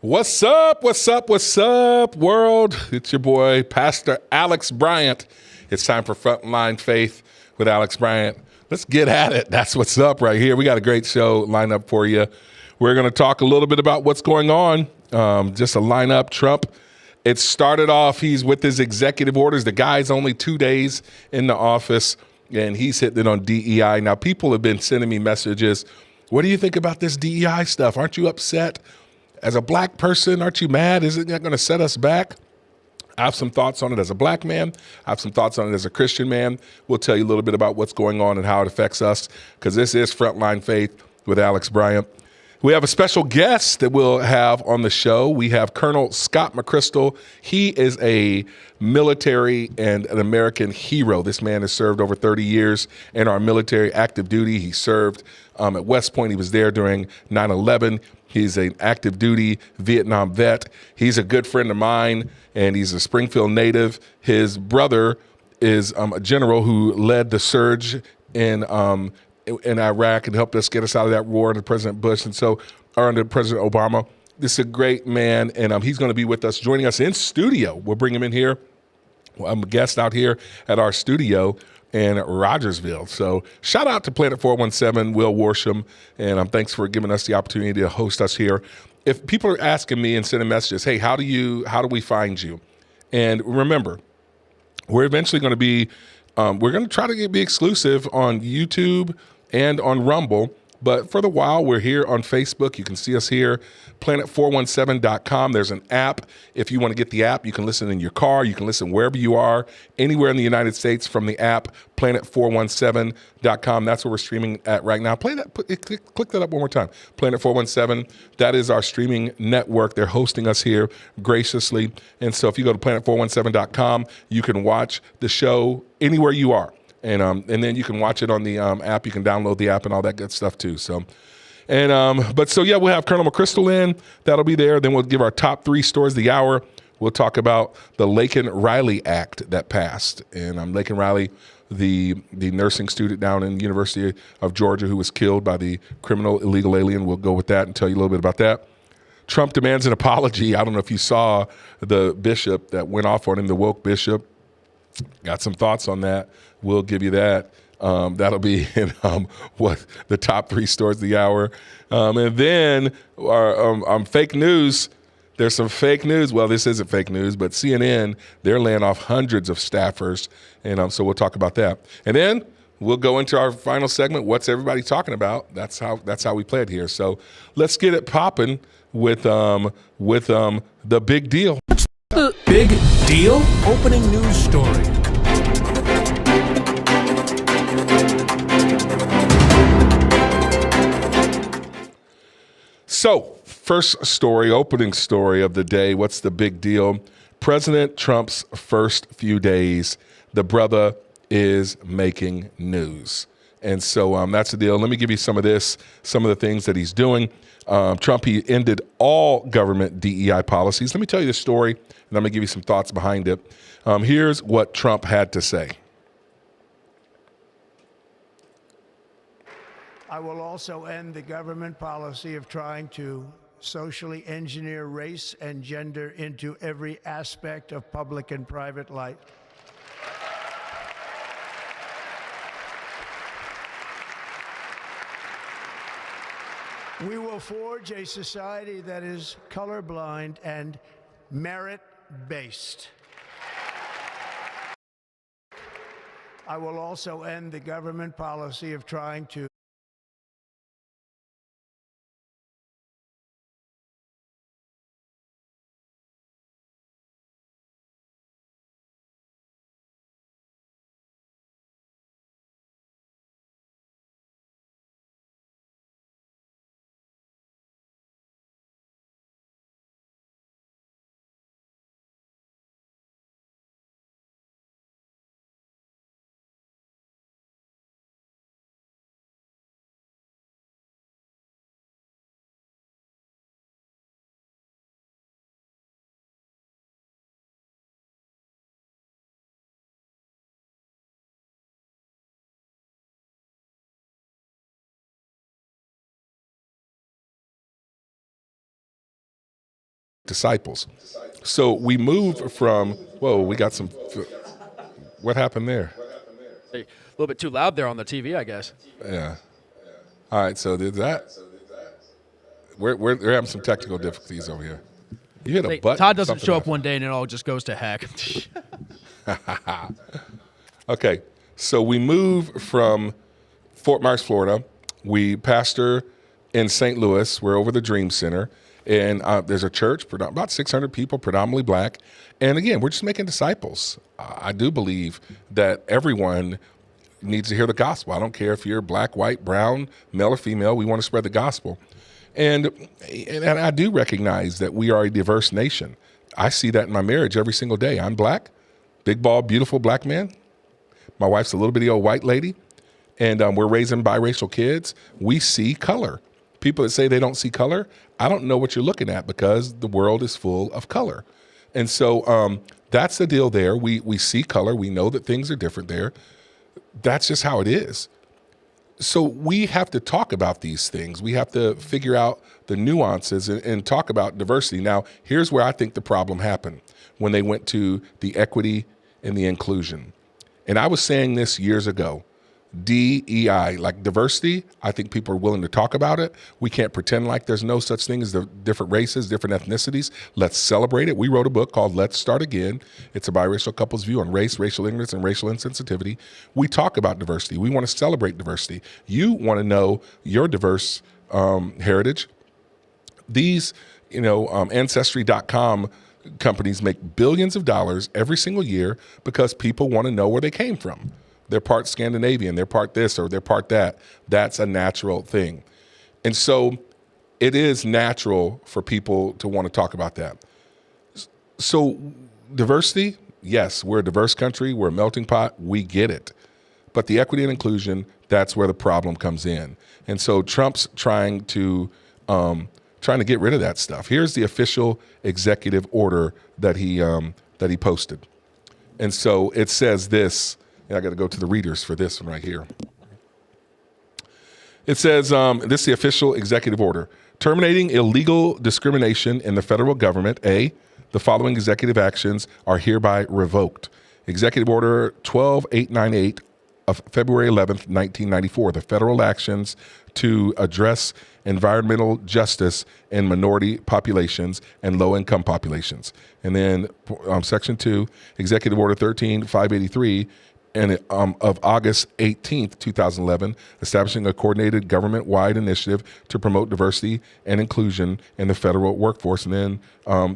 What's up? What's up? What's up, world? It's your boy, Pastor Alex Bryant. It's time for Frontline Faith with Alex Bryant. Let's get at it. That's what's up right here. We got a great show lined up for you. We're going to talk a little bit about what's going on. Just a lineup. Trump, it started off, he's with his executive orders. The guy's only 2 days in the office, and he's hitting it on DEI. Now, people have been sending me messages. What do you think about this DEI stuff? Aren't you upset? As a black person, aren't you mad? Isn't that going to set us back? I have some thoughts on it as a black man. I have some thoughts on it as a Christian man. We'll tell you a little bit about what's going on and how it affects us, because this is Frontline Faith with Alex Bryant. We have a special guest that we'll have on the show. We have Colonel Scott McChrystal. He is a military and an American hero. This man has served over 30 years in our military active duty. He served at West Point. He was there during 9/11. He's an active duty Vietnam vet. He's a good friend of mine, and he's a Springfield native. His brother is a general who led the surge in Iraq and helped us get us out of that war under President Bush under President Obama. This is a great man, and he's going to be with us, joining us in studio. We'll bring him in here. I'm a guest out here at our studio in Rogersville. So shout out to Planet 417, Will Worsham, and thanks for giving us the opportunity to host us here. If people are asking me and sending messages, hey, how do we find you? And remember, we're eventually going to be, we're going to try to be exclusive on YouTube and on Rumble. But for the while, we're here on Facebook. You can see us here, planet417.com. There's an app. If you want to get the app, you can listen in your car. You can listen wherever you are, anywhere in the United States from the app, planet417.com. That's where we're streaming at right now. Play that. Click that up one more time. Planet 417. That is our streaming network. They're hosting us here graciously. And so if you go to planet417.com, you can watch the show anywhere you are. And then you can watch it on the app. You can download the app and all that good stuff too. So, we'll have Colonel McChrystal in. That'll be there. Then we'll give our top 3 stories of the hour. We'll talk about the Laken-Riley Act that passed. And Laken-Riley, the nursing student down in the University of Georgia who was killed by the criminal illegal alien. We'll go with that and tell you a little bit about that. Trump demands an apology. I don't know if you saw the bishop that went off on him, the woke bishop. Got some thoughts on that. We'll give you that. That'll be in the top 3 stories of the hour. And then our fake news. There's some fake news. Well, this isn't fake news, but CNN, they're laying off hundreds of staffers. And so we'll talk about that. And then we'll go into our final segment. What's everybody talking about? That's how we play it here. So let's get it popping with the big deal. The big deal? Opening news story. So, first story, opening story of the day. What's the big deal? President Trump's first few days, the brother is making news. And so that's the deal. Let me give you some of the things that he's doing. Trump, he ended all government DEI policies. Let me tell you this story, and I'm going to give you some thoughts behind it. Here's what Trump had to say. I will also end the government policy of trying to socially engineer race and gender into every aspect of public and private life. We will forge a society that is colorblind and merit-based. I will also end the government policy of trying to disciples. So we moved from, whoa, we got some, what happened there? Hey, a little bit too loud there on the TV, I guess. Yeah. All right, so did that. We're having some technical difficulties over here. You hit a Hey, button. Todd doesn't something show up happened. one day and it all just goes to heck. Okay, so we move from Fort Myers, Florida. We pastor in St. Louis. We're over the Dream Center. And there's a church, about 600 people, predominantly black. And again, we're just making disciples. I do believe that everyone needs to hear the gospel. I don't care if you're black, white, brown, male or female. We want to spread the gospel. And I do recognize that we are a diverse nation. I see that in my marriage every single day. I'm black, big, bald, beautiful black man. My wife's a little bitty old white lady. And we're raising biracial kids. We see color. People that say they don't see color, I don't know what you're looking at because the world is full of color. And so that's the deal there. We see color. We know that things are different there. That's just how it is. So we have to talk about these things. We have to figure out the nuances and talk about diversity. Now, here's where I think the problem happened when they went to the equity and the inclusion. And I was saying this years ago. DEI, like diversity, I think people are willing to talk about it. We can't pretend like there's no such thing as the different races, different ethnicities. Let's celebrate it. We wrote a book called Let's Start Again. It's a biracial couple's view on race, racial ignorance, and racial insensitivity. We talk about diversity. We want to celebrate diversity. You want to know your diverse heritage. These, Ancestry.com companies make billions of dollars every single year because people want to know where they came from. They're part Scandinavian, they're part this or they're part that. That's a natural thing. And so it is natural for people to want to talk about that. So diversity, yes, we're a diverse country, we're a melting pot, we get it. But the equity and inclusion, that's where the problem comes in. And so Trump's trying to get rid of that stuff. Here's the official executive order that he posted. And so it says this. I got to go to the readers for this one right here. It says, this is the official executive order. Terminating illegal discrimination in the federal government. A, the following executive actions are hereby revoked. Executive Order 12898 of February 11th, 1994. The federal actions to address environmental justice in minority populations and low-income populations. And then Section 2, Executive Order 13583, and of August 18th, 2011, establishing a coordinated government-wide initiative to promote diversity and inclusion in the federal workforce. And then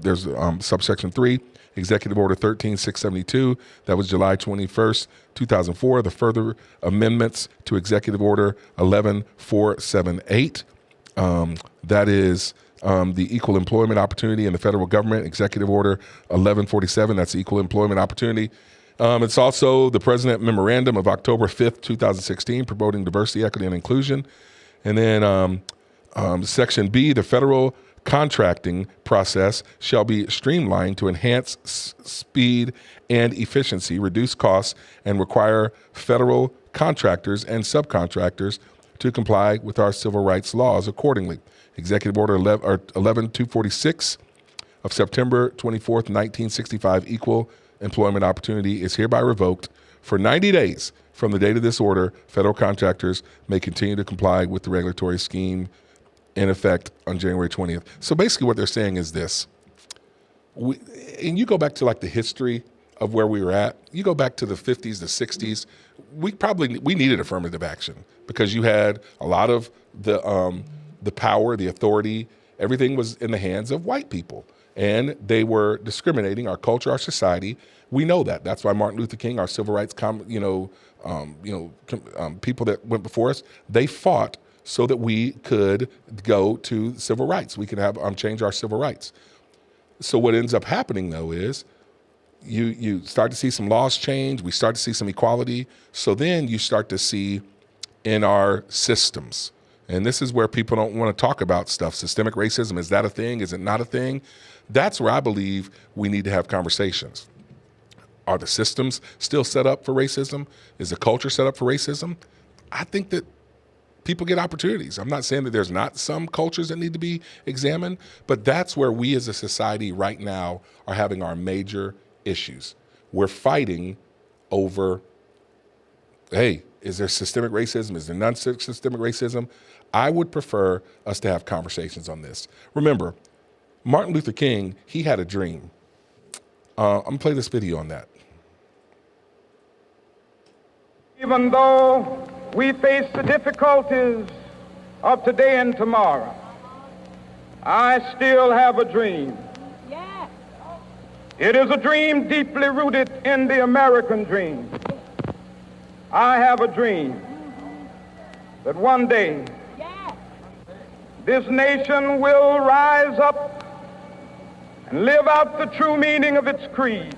there's subsection 3, Executive Order 13672, that was July 21st, 2004. The further amendments to Executive Order 11478, that is the Equal Employment Opportunity in the federal government. Executive Order 1147, that's the Equal Employment Opportunity. It's also the President Memorandum of October 5th, 2016, promoting diversity, equity, and inclusion. And then Section B, the federal contracting process shall be streamlined to enhance speed and efficiency, reduce costs, and require federal contractors and subcontractors to comply with our civil rights laws accordingly. Executive Order 11246 of September 24th, 1965, Equal Employment Opportunity is hereby revoked. For 90 days from the date of this order, federal contractors may continue to comply with the regulatory scheme in effect on January 20th. So basically what they're saying is this. And you go back to like the history of where we were at. You go back to the 50s, the 60s. We needed affirmative action because you had a lot of the power, the authority. Everything was in the hands of white people. And they were discriminating our culture, our society. We know that. That's why Martin Luther King, our civil rights, people that went before us, they fought so that we could go to civil rights. We could have change our civil rights. So what ends up happening though is you start to see some laws change. We start to see some equality. So then you start to see in our systems. And this is where people don't want to talk about stuff. Systemic racism, is that a thing? Is it not a thing? That's where I believe we need to have conversations. Are the systems still set up for racism? Is the culture set up for racism? I think that people get opportunities. I'm not saying that there's not some cultures that need to be examined, but that's where we as a society right now are having our major issues. We're fighting over, hey, is there systemic racism? Is there non-systemic racism? I would prefer us to have conversations on this. Remember, Martin Luther King, he had a dream. I'm gonna play this video on that. Even though we face the difficulties of today and tomorrow, I still have a dream. Yeah. It is a dream deeply rooted in the American dream. I have a dream that one day this nation will rise up and live out the true meaning of its creed.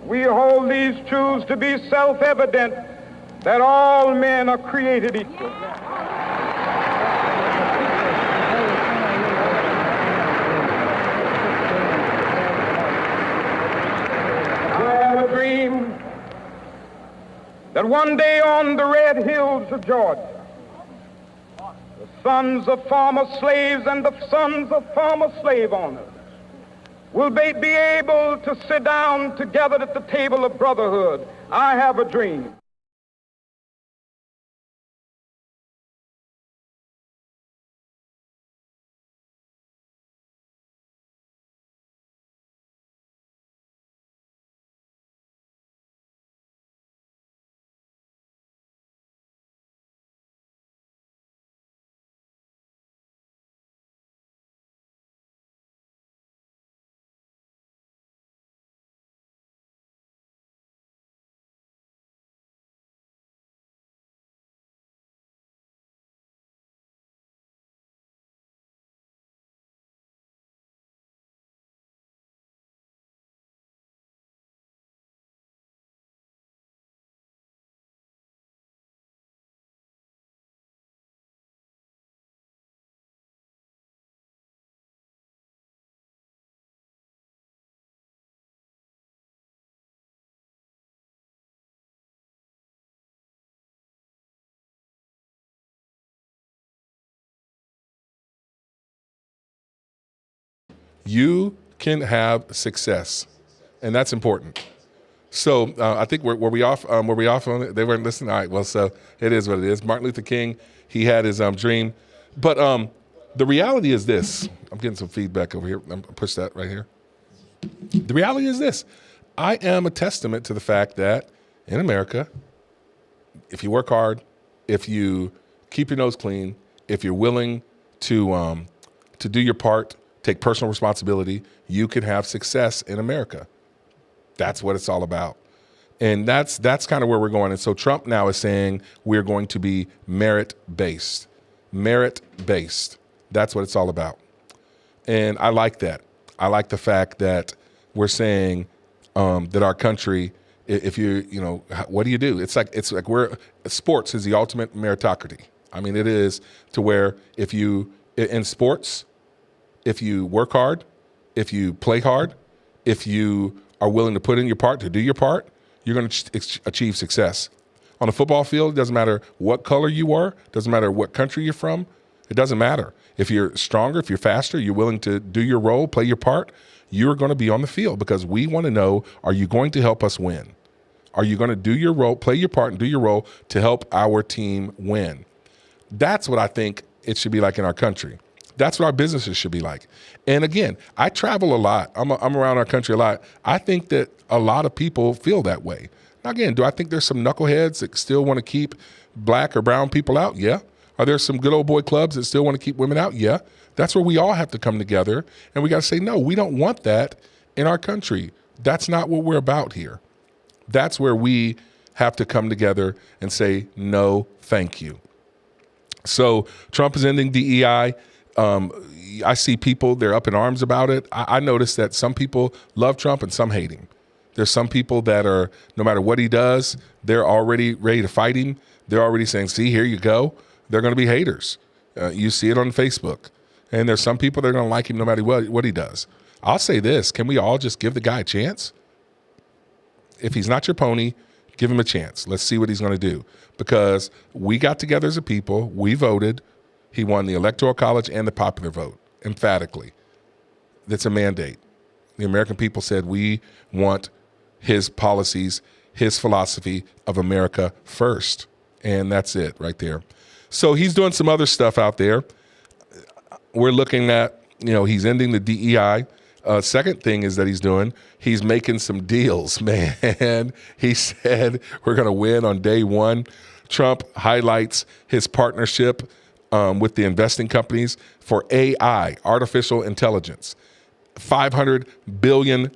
We hold these truths to be self-evident, that all men are created equal. I have a dream that one day on the red hills of Georgia, the sons of former slaves and the sons of former slave owners will be able to sit down together at the table of brotherhood. I have a dream. You can have success, and that's important. So I think were we off on it? They weren't listening? All right, well, so it is what it is. Martin Luther King, he had his dream. But the reality is this. I'm getting some feedback over here. I'm gonna push that right here. The reality is this. I am a testament to the fact that in America, if you work hard, if you keep your nose clean, if you're willing to do your part, take personal responsibility, you can have success in America. That's what it's all about. And that's kind of where we're going. And so Trump now is saying we're going to be merit-based. Merit-based. That's what it's all about. And I like that. I like the fact that we're saying that our country, if what do you do? It's like sports is the ultimate meritocracy. I mean, it is to where in sports, if you work hard, if you play hard, if you are willing to put in your part, to do your part, you're going to achieve success. On a football field, it doesn't matter what color you are, doesn't matter what country you're from, it doesn't matter. If you're stronger, if you're faster, you're willing to do your role, play your part, you're going to be on the field because we want to know, are you going to help us win? Are you going to do your role, play your part and do your role to help our team win? That's what I think it should be like in our country. That's what our businesses should be like. And again, I travel a lot. I'm around our country a lot. I think that a lot of people feel that way. Now, again, do I think there's some knuckleheads that still want to keep black or brown people out? Yeah. Are there some good old boy clubs that still want to keep women out? Yeah. That's where we all have to come together. And we got to say, no, we don't want that in our country. That's not what we're about here. That's where we have to come together and say, no, thank you. So Trump is ending DEI. I see people, they're up in arms about it. I noticed that some people love Trump and some hate him. There's some people that are, no matter what he does, they're already ready to fight him. They're already saying, see, here you go. They're going to be haters. You see it on Facebook. And there's some people that are going to like him no matter what he does. I'll say this, can we all just give the guy a chance? If he's not your pony, Give him a chance. Let's see what he's going to do. Because we got together as a people. We voted. He won the Electoral College and the popular vote, emphatically. That's a mandate. The American people said we want his policies, his philosophy of America first. And that's it right there. So he's doing some other stuff out there. We're looking at, he's ending the DEI. Second thing is that he's making some deals, man. He said we're going to win on day one. Trump highlights his partnership with the investing companies for AI, artificial intelligence. $500 billion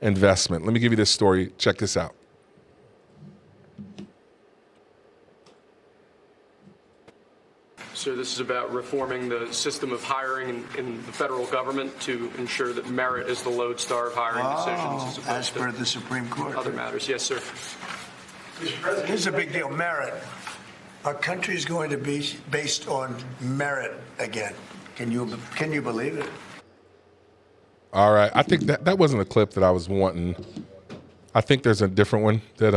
investment. Let me give you this story. Check this out. So this is about reforming the system of hiring in the federal government to ensure that merit is the lodestar of hiring decisions as per the Supreme Court. Other matters. Yes, sir. Here's a big deal, merit. Our country is going to be based on merit again. Can you believe it? All right. I think that wasn't a clip that I was wanting. I think there's a different one that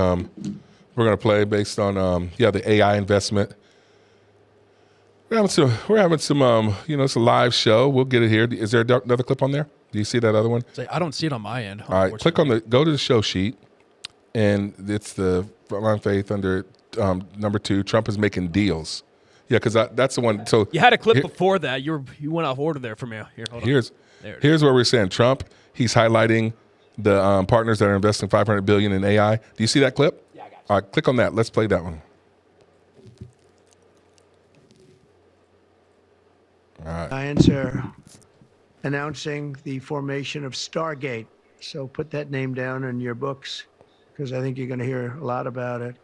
we're going to play based on, the AI investment. We're having some, it's a live show. We'll get it here. Is there another clip on there? Do you see that other one? I don't see it on my end. All right, go to the show sheet, and it's the Frontline Faith under number 2. Trump is making deals. Yeah, because that's the one. So you had a clip before that. You went off order there for me. Here, hold on. Here's where we're saying Trump. He's highlighting the partners that are investing $500 billion in AI. Do you see that clip? Yeah, I got you. All right, click on that. Let's play that one. All right. Science are announcing the formation of Stargate. So put that name down in your books, because I think you're going to hear a lot about it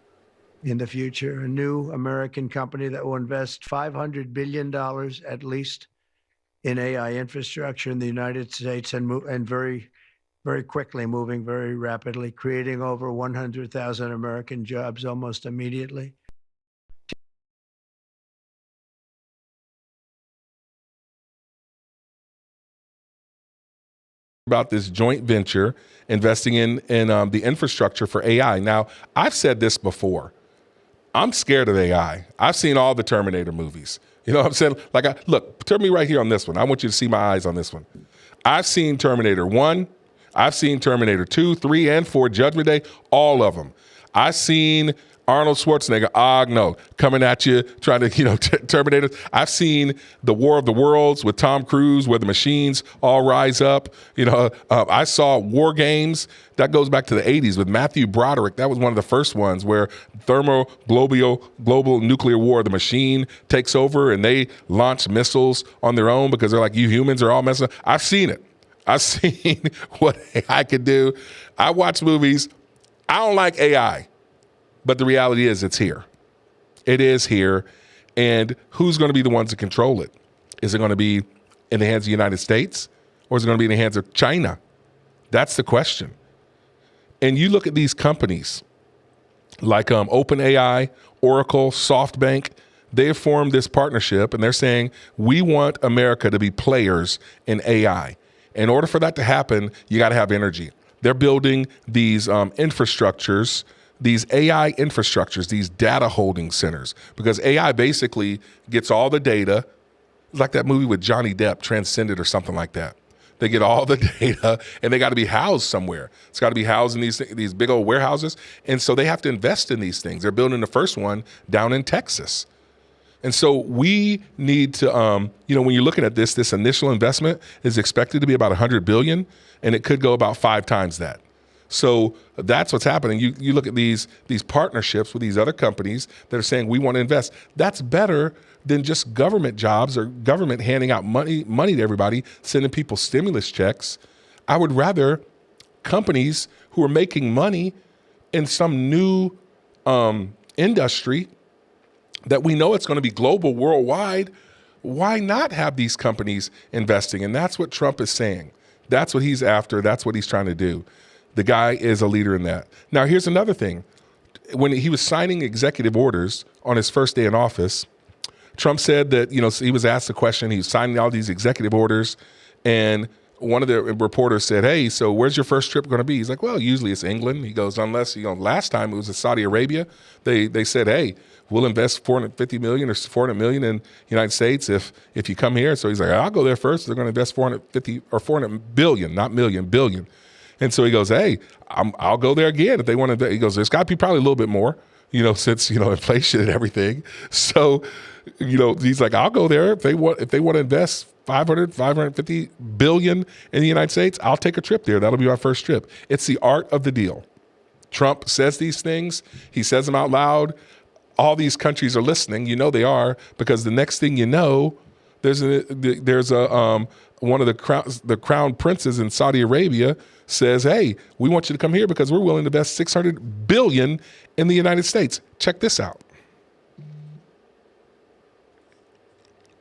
in the future. A new American company that will invest $500 billion at least in AI infrastructure in the United States, and very, very quickly, moving very rapidly, creating over 100,000 American jobs almost immediately. About this joint venture investing in the infrastructure for AI. Now, I've said this before. I'm scared of AI. I've seen all the Terminator movies. You know what I'm saying? Look, turn me right here on this one. I want you to see my eyes on this one. I've seen Terminator 1. I've seen Terminator 2, 3, and 4, Judgment Day, all of them. I've seen Arnold Schwarzenegger, coming at you, trying to, Terminator. I've seen The War of the Worlds with Tom Cruise, where the machines all rise up. I saw War Games. That goes back to the 80s with Matthew Broderick. That was one of the first ones where global nuclear war, the machine takes over and they launch missiles on their own because they're like, you humans are all messing up. I've seen it. I've seen what AI could do. I watch movies. I don't like AI. But the reality is it's here. It is here. And who's going to be the ones to control it? Is it going to be in the hands of the United States, or is it going to be in the hands of China? That's the question. And you look at these companies like OpenAI, Oracle, SoftBank. They have formed this partnership, and they're saying, we want America to be players in AI. In order for that to happen, you got to have energy. They're building these infrastructures, these AI infrastructures, these data holding centers, because AI basically gets all the data. It's like that movie with Johnny Depp, Transcended or something like that. They get all the data and they got to be housed somewhere. It's got to be housed in these big old warehouses. And so they have to invest in these things. They're building the first one down in Texas. And so we need to, when you're looking at this initial investment is expected to be about $100 billion, and it could go about 5 times that. So that's what's happening. You look at these partnerships with these other companies that are saying we want to invest. That's better than just government jobs or government handing out money to everybody, sending people stimulus checks. I would rather companies who are making money in some new industry that we know it's going to be global, worldwide. Why not have these companies investing? And that's what Trump is saying. That's what he's after. That's what he's trying to do. The guy is a leader in that. Now, here's another thing. When he was signing executive orders on his first day in office, Trump said that, he was asked a question. He was signing all these executive orders, and one of the reporters said, hey, so where's your first trip going to be? He's like, well, usually it's England. He goes, unless, last time it was in Saudi Arabia. They said, hey, we'll invest $450 million or $400 million in the United States if you come here. So he's like, I'll go there first. They're going to invest 450 or 400 billion, not million, billion. And so he goes, hey, I'll go there again if they want to. He goes, there's got to be probably a little bit more, since, inflation and everything. So, he's like, I'll go there if they want to invest 550 billion in the United States. I'll take a trip there. That'll be my first trip. It's the art of the deal. Trump says these things. He says them out loud. All these countries are listening. They are, because the next thing you know, there's one of the crown princes in Saudi Arabia says, hey, we want you to come here because we're willing to invest 600 billion in the United States. Check this out.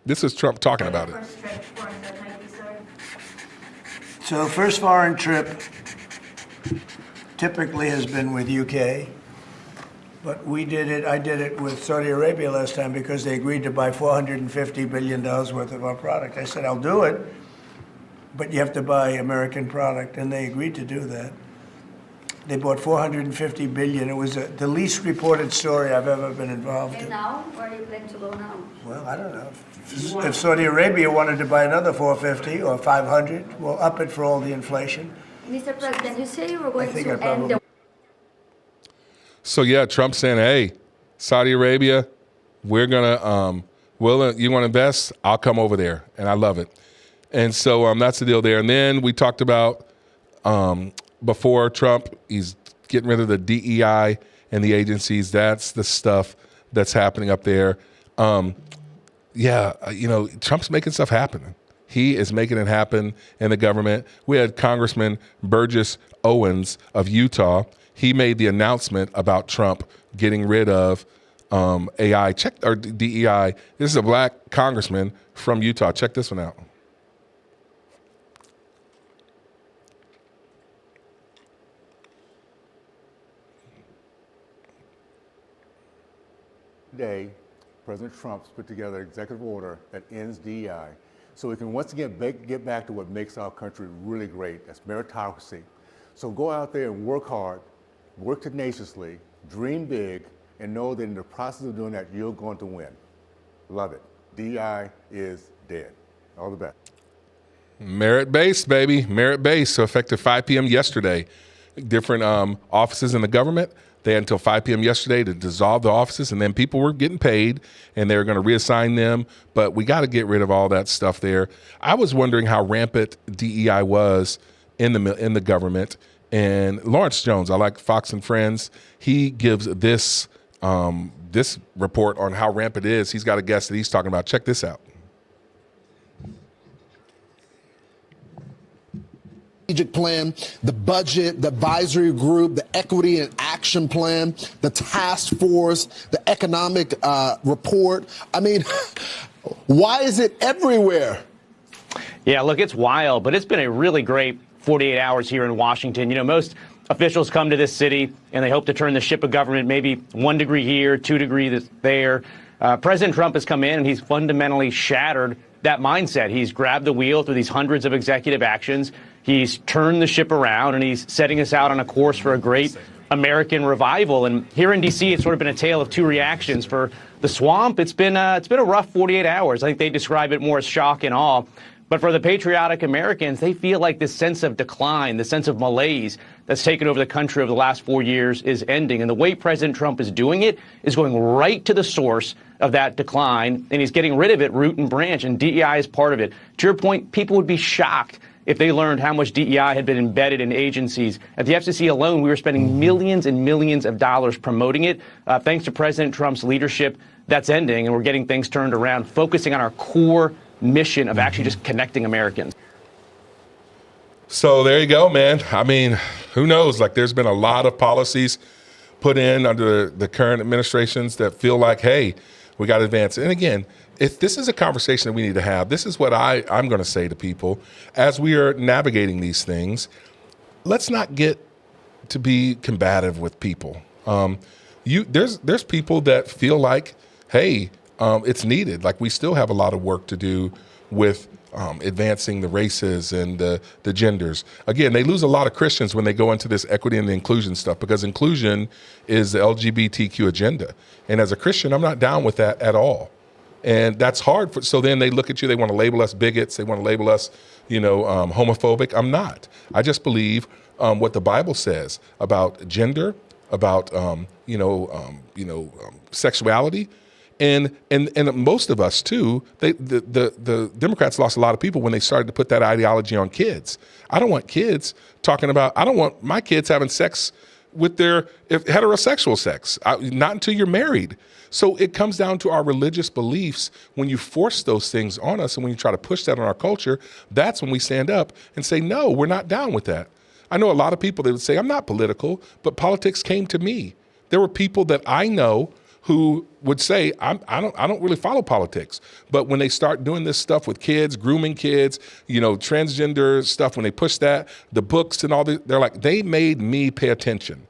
This is Trump talking about it. So first foreign trip typically has been with UK, but I did it with Saudi Arabia last time because they agreed to buy $450 billion worth of our product. I said, I'll do it, but you have to buy American product, and they agreed to do that. They bought $450 billion. It was the least reported story I've ever been involved in. And now, where are you planning to go now? Well, I don't know. If Saudi Arabia wanted to buy another 450 or 500, we'll up it for all the inflation. Mr. President, you say you were going think to I probably- end the So yeah, Trump's saying, hey, Saudi Arabia, we're gonna, you want to invest? I'll come over there, and I love it. And so that's the deal there. And then we talked about before Trump, he's getting rid of the DEI and the agencies. That's the stuff that's happening up there. Trump's making stuff happen. He is making it happen in the government. We had Congressman Burgess Owens of Utah. He made the announcement about Trump getting rid of DEI. This is a black congressman from Utah. Check this one out. Today, President Trump's put together an executive order that ends DEI, so we can once again get back to what makes our country really great. That's meritocracy. So go out there and work hard, work tenaciously, dream big, and know that in the process of doing that, you're going to win. Love it. DEI is dead. All the best. Merit-based, baby. Merit-based. So effective 5 p.m. yesterday. Different offices in the government, they had until 5 p.m. yesterday to dissolve the offices, and then people were getting paid, and they were going to reassign them. But we got to get rid of all that stuff there. I was wondering how rampant DEI was in the government. And Lawrence Jones, I like Fox and Friends. He gives this this report on how rampant it is. He's got a guest that he's talking about. Check this out. Strategic plan, the budget, the advisory group, the equity and action plan, the task force, the economic report. I mean, why is it everywhere? Yeah, look, it's wild, but it's been a really great 48 hours here in Washington. Most officials come to this city and they hope to turn the ship of government maybe 1 degree here, 2 degrees there. President Trump has come in and he's fundamentally shattered that mindset. He's grabbed the wheel through these hundreds of executive actions. He's turned the ship around, and he's setting us out on a course for a great American revival. And here in D.C., it's sort of been a tale of two reactions. For the swamp, it's been a rough 48 hours. I think they describe it more as shock and awe. But for the patriotic Americans, they feel like this sense of decline, the sense of malaise that's taken over the country over the last 4 years is ending. And the way President Trump is doing it is going right to the source of that decline, and he's getting rid of it root and branch, and DEI is part of it. To your point, people would be shocked if they learned how much DEI had been embedded in agencies. At the FCC alone, we were spending millions and millions of dollars promoting it. Thanks to President Trump's leadership, that's ending, and we're getting things turned around, focusing on our core mission of actually just connecting Americans. So there you go, man. I mean, who knows? Like, there's been a lot of policies put in under the current administrations that feel like, hey, we got to advance. And again, if this is a conversation that we need to have, this is what I'm going to say to people as we are navigating these things. Let's not get to be combative with people. There's people that feel like, hey, it's needed. Like, we still have a lot of work to do with advancing the races and the genders. Again, they lose a lot of Christians when they go into this equity and inclusion stuff, because inclusion is the LGBTQ agenda. And as a Christian, I'm not down with that at all. And that's hard. So then they look at you, they want to label us bigots, they want to label us, homophobic. I'm not. I just believe what the Bible says about gender, about, sexuality. And most of us too, the Democrats lost a lot of people when they started to put that ideology on kids. I don't want kids I don't want my kids having sex with their heterosexual sex, not until you're married. So it comes down to our religious beliefs. When you force those things on us and when you try to push that on our culture, that's when we stand up and say, no, we're not down with that. I know a lot of people that would say, I'm not political, but politics came to me. There were people that I know who would say, I don't really follow politics. But when they start doing this stuff with kids, grooming kids, transgender stuff, when they push that, the books and all this, they're like, they made me pay attention.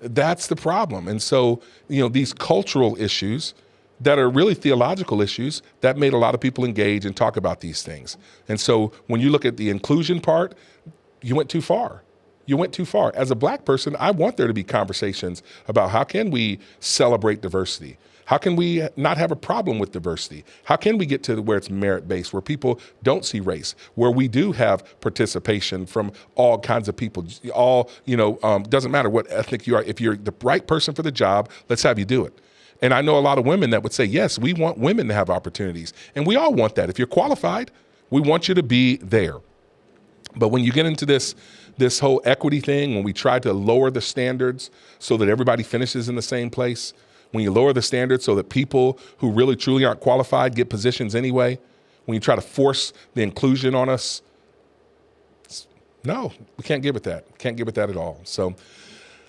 That's the problem. And so, these cultural issues that are really theological issues, that made a lot of people engage and talk about these things. And so when you look at the inclusion part, you went too far. You went too far. As a black person, I want there to be conversations about how can we celebrate diversity? How can we not have a problem with diversity? How can we get to where it's merit-based, where people don't see race, where we do have participation from all kinds of people, doesn't matter what ethnic you are. If you're the right person for the job, let's have you do it. And I know a lot of women that would say, yes, we want women to have opportunities. And we all want that. If you're qualified, we want you to be there. But when you get into this whole equity thing, when we try to lower the standards so that everybody finishes in the same place, when you lower the standards so that people who really truly aren't qualified get positions anyway, when you try to force the inclusion on us, no, we can't give it that. Can't give it that at all. So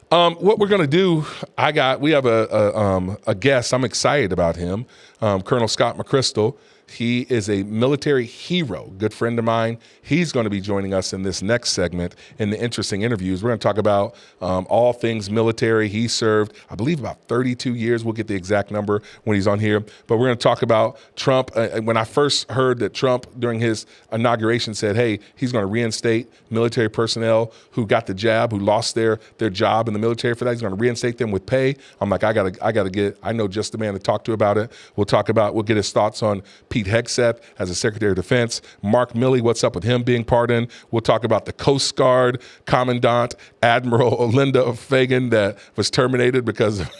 what we're going to do, we have a guest. I'm excited about him, Colonel Scott McChrystal. He is a military hero, good friend of mine. He's going to be joining us in this next segment in the interesting interviews. We're going to talk about all things military. He served, I believe, about 32 years. We'll get the exact number when he's on here. But we're going to talk about Trump. When I first heard that Trump, during his inauguration, said, hey, he's going to reinstate military personnel who got the jab, who lost their job in the military for that. He's going to reinstate them with pay. I'm like, I know just the man to talk to about it. We'll get his thoughts on Pete Hegseth as a Secretary of Defense. Mark Milley, what's up with him being pardoned? We'll talk about the Coast Guard Commandant, Admiral Linda Fagan, that was terminated because of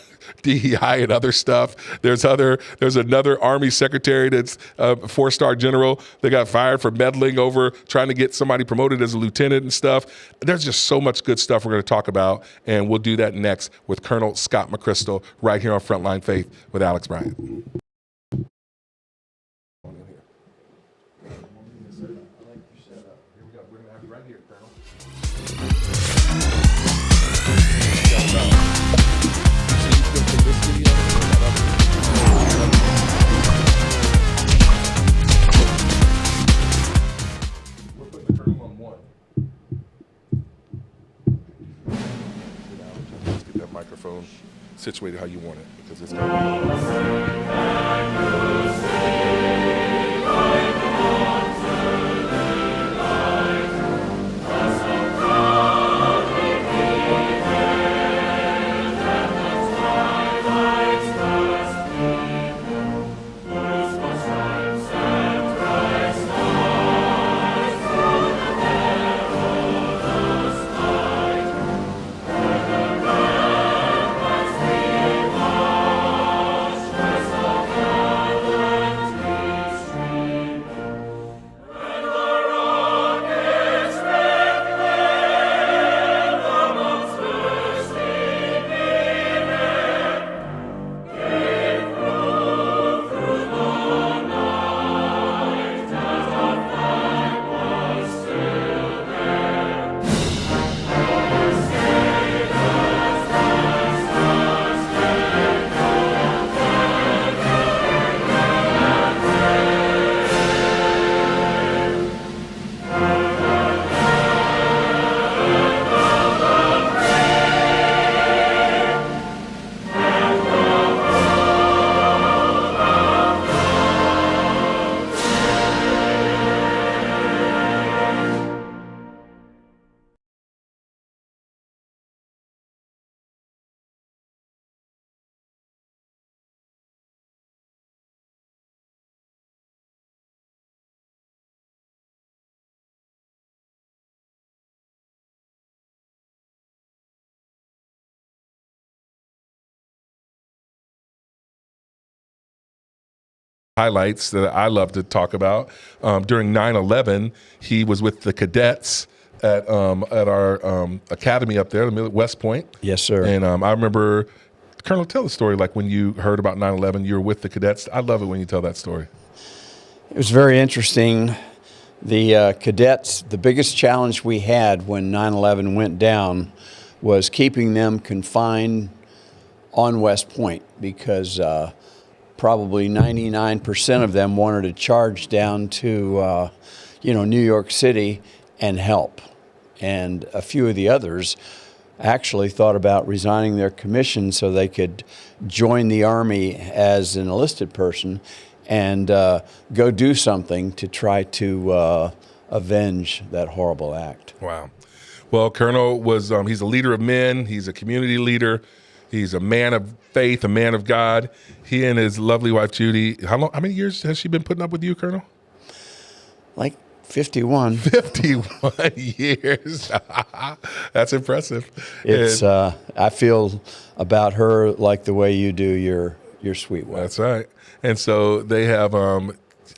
DEI and other stuff. There's another Army secretary that's a 4-star general that got fired for meddling over trying to get somebody promoted as a lieutenant and stuff. There's just so much good stuff we're going to talk about, and we'll do that next with Colonel Scott McChrystal right here on Frontline Faith with Alex Bryant. We're putting the Colonel on 1. Let's get that microphone situated how you want it, because it's going highlights that I love to talk about. During 9/11, he was with the cadets at our academy up there, the West Point. Yes, sir. And I remember, Colonel, tell the story like when you heard about 9/11, you were with the cadets. I love it when you tell that story. It was very interesting. The cadets, the biggest challenge we had when 9/11 went down was keeping them confined on West Point because probably 99% of them wanted to charge down to, New York City and help. And a few of the others actually thought about resigning their commission so they could join the Army as an enlisted person and go do something to try to avenge that horrible act. Wow. Well, Colonel was, he's a leader of men. He's a community leader. He's a man of faith, a man of God. He and his lovely wife, Judy, how many years has she been putting up with you, Colonel? Like 51. 51 years. That's impressive. It's I feel about her like the way you do your sweet wife. That's right. And so they have a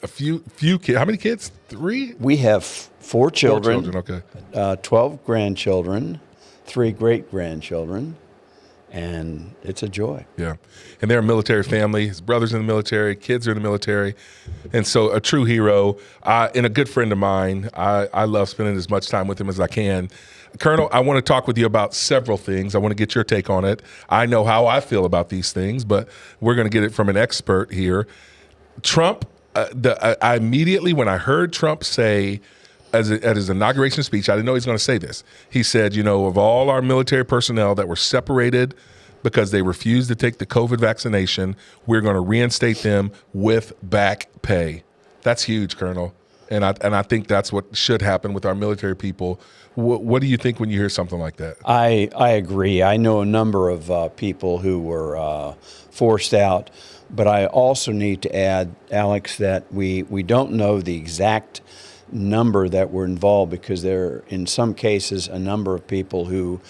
few kids. How many kids? 3? We have 4 children. 4 children, okay. 12 grandchildren, 3 great-grandchildren, and it's a joy. Yeah. And they're a military family. His brother's in the military, kids are in the military. And so a true hero and a good friend of mine. I love spending as much time with him as I can. Colonel, I want to talk with you about several things. I want to get your take on it. I know how I feel about these things, but we're going to get it from an expert here. Trump, I immediately, when I heard Trump say at his inauguration speech, I didn't know he was going to say this. He said, of all our military personnel that were separated because they refused to take the COVID vaccination, we're going to reinstate them with back pay. That's huge, Colonel. And I think that's what should happen with our military people. What do you think when you hear something like that? I agree. I know a number of people who were forced out, but I also need to add, Alex, that we don't know the exact number that were involved because there are, in some cases, a number of people who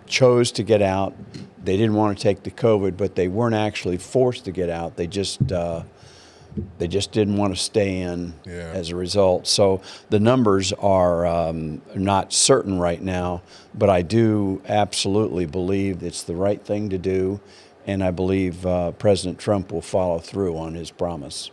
chose to get out. They didn't want to take the COVID, but they weren't actually forced to get out. They just didn't want to stay in as a result. So the numbers are not certain right now, but I do absolutely believe it's the right thing to do, and I believe President Trump will follow through on his promise.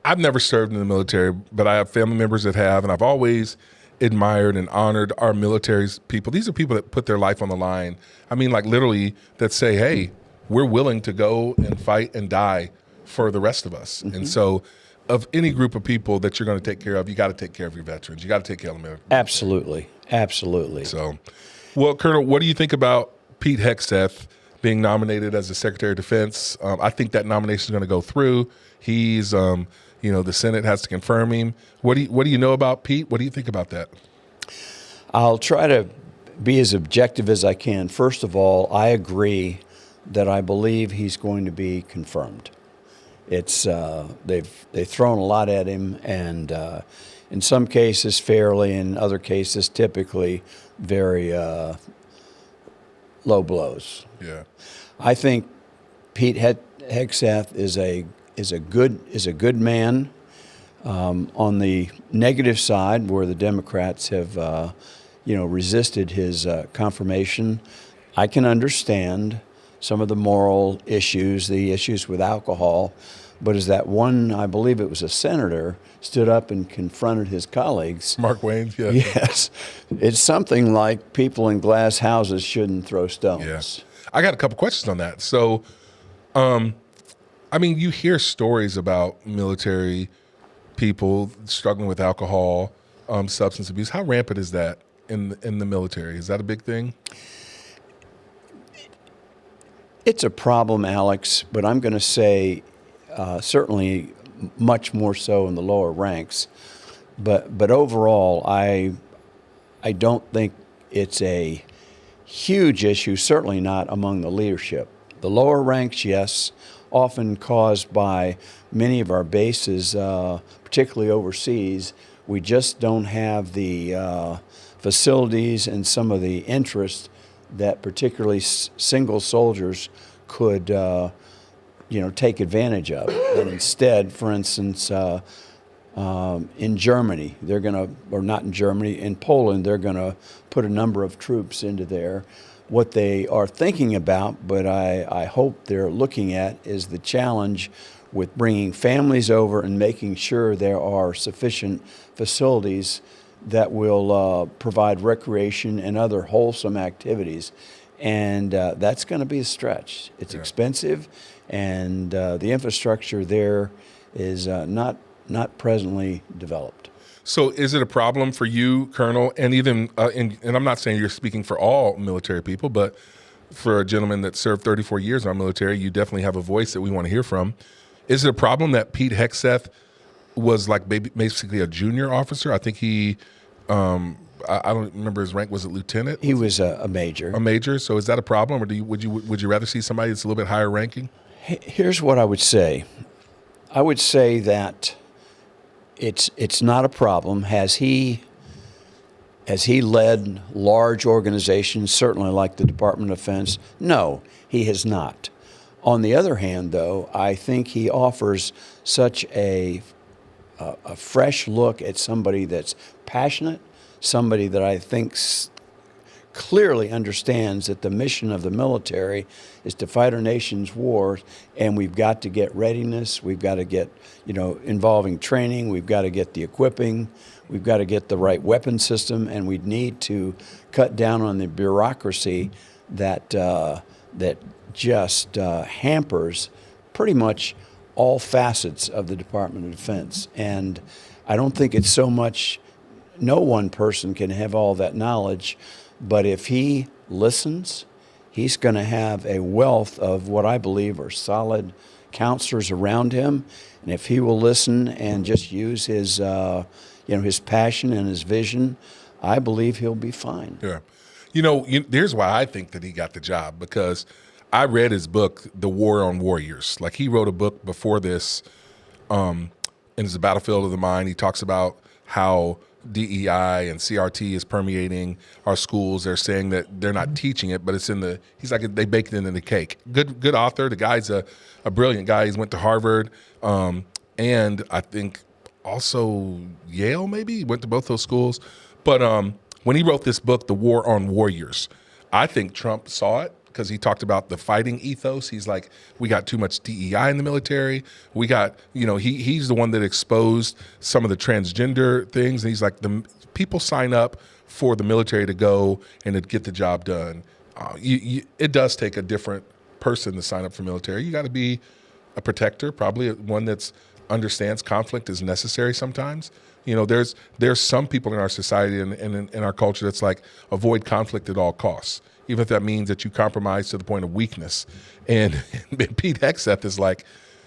I've never served in the military, but I have family members that have, and I've always admired and honored our military people. These are people that put their life on the line. I mean, like literally that say, hey, we're willing to go and fight and die for the rest of us. Mm-hmm. And so of any group of people that you're going to take care of, you got to take care of your veterans. You got to take care of them. Absolutely. Absolutely. So, well, Colonel, what do you think about Pete Hegseth being nominated as the Secretary of Defense? I think that nomination is going to go through. He's, the Senate has to confirm him. What do you know about Pete? What do you think about that? I'll try to be as objective as I can. First of all, I agree that I believe he's going to be confirmed. It's they've thrown a lot at him, and in some cases fairly, in other cases typically very low blows. Yeah, I think Pete Hegseth is a good man. On the negative side, where the Democrats have resisted his confirmation, I can understand some of the moral issues, the issues with alcohol, but as that one, I believe it was a senator, stood up and confronted his colleagues. Mark Wayne, yeah. Yes. It's something like people in glass houses shouldn't throw stones. Yeah. I got a couple questions on that. So, you hear stories about military people struggling with alcohol, substance abuse. How rampant is that in the military? Is that a big thing? It's a problem, Alex, but I'm going to say certainly much more so in the lower ranks. But overall, I don't think it's a huge issue, certainly not among the leadership. The lower ranks, yes, often caused by many of our bases, particularly overseas. We just don't have the facilities and some of the interests that particularly single soldiers could take advantage of. And instead, for instance, in Germany, they're going to, or not in Germany, in Poland, they're going to put a number of troops into there. What they are thinking about, but I hope they're looking at, is the challenge with bringing families over and making sure there are sufficient facilities that will provide recreation and other wholesome activities. And that's going to be a stretch. It's expensive, and the infrastructure there is not presently developed. So is it a problem for you, Colonel, and even, and I'm not saying you're speaking for all military people, but for a gentleman that served 34 years in our military, you definitely have a voice that we want to hear from. Is it a problem that Pete Hegseth was like basically a junior officer? I think he, I don't remember his rank. Was it lieutenant? He was a major. A major. So is that a problem, or would you rather see somebody that's a little bit higher ranking? Here's what I would say. I would say that it's not a problem. Has he led large organizations, certainly like the Department of Defense? No, he has not. On the other hand, though, I think he offers such a fresh look at somebody that's passionate, somebody that I think clearly understands that the mission of the military is to fight our nation's wars, and we've got to get readiness, we've got to get, involving training, we've got to get the equipping, we've got to get the right weapon system, and we need to cut down on the bureaucracy that just hampers pretty much all facets of the Department of Defense. And I don't think it's so much, no one person can have all that knowledge, but if he listens, he's going to have a wealth of what I believe are solid counselors around him. And if he will listen and just use his, his passion and his vision, I believe he'll be fine. Yeah. Here's why I think that he got the job, because I read his book, The War on Warriors. Like, he wrote a book before this, and it's the Battlefield of the Mind. He talks about how DEI and CRT is permeating our schools. They're saying that they're not teaching it, but it's in the, he's like, they baked it into the cake. Good author. The guy's a brilliant guy. He's went to Harvard, and I think also Yale, maybe. He went to both those schools. But when he wrote this book, The War on Warriors, I think Trump saw it, because he talked about the fighting ethos. He's like, we got too much DEI in the military. We got, he's the one that exposed some of the transgender things. And he's like, the people sign up for the military to go and to get the job done. It does take a different person to sign up for military. You got to be a protector, probably one that's understands conflict is necessary sometimes. There's some people in our society and in our culture that's like, avoid conflict at all costs, even if that means that you compromise to the point of weakness. And Pete Hegseth is like,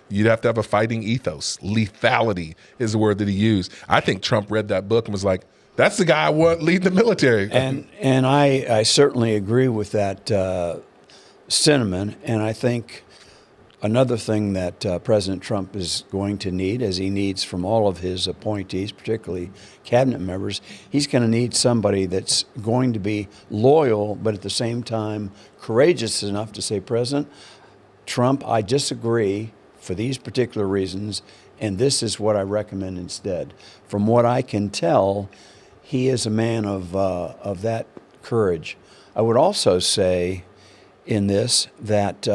you'd have to have a fighting ethos. Lethality is the word that he used. I think Trump read that book and was like, that's the guy I want lead the military. And I certainly agree with that sentiment. And I think another thing that President Trump is going to need, as he needs from all of his appointees, particularly cabinet members, he's going to need somebody that's going to be loyal, but at the same time courageous enough to say, President Trump, I disagree for these particular reasons, and this is what I recommend instead. From what I can tell, he is a man of that courage. I would also say in this that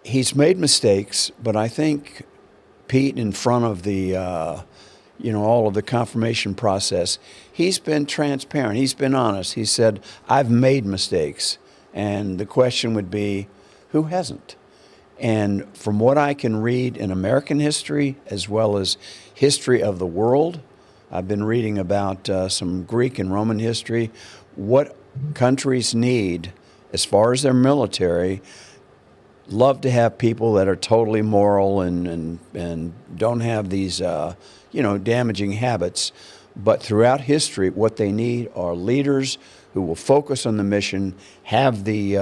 he's made mistakes, but I think Pete, in front of the, all of the confirmation process, he's been transparent. He's been honest. He said, I've made mistakes. And the question would be, who hasn't? And from what I can read in American history, as well as history of the world, I've been reading about some Greek and Roman history, what countries need as far as their military. Love to have people that are totally moral and don't have these, damaging habits. But throughout history, what they need are leaders who will focus on the mission, have the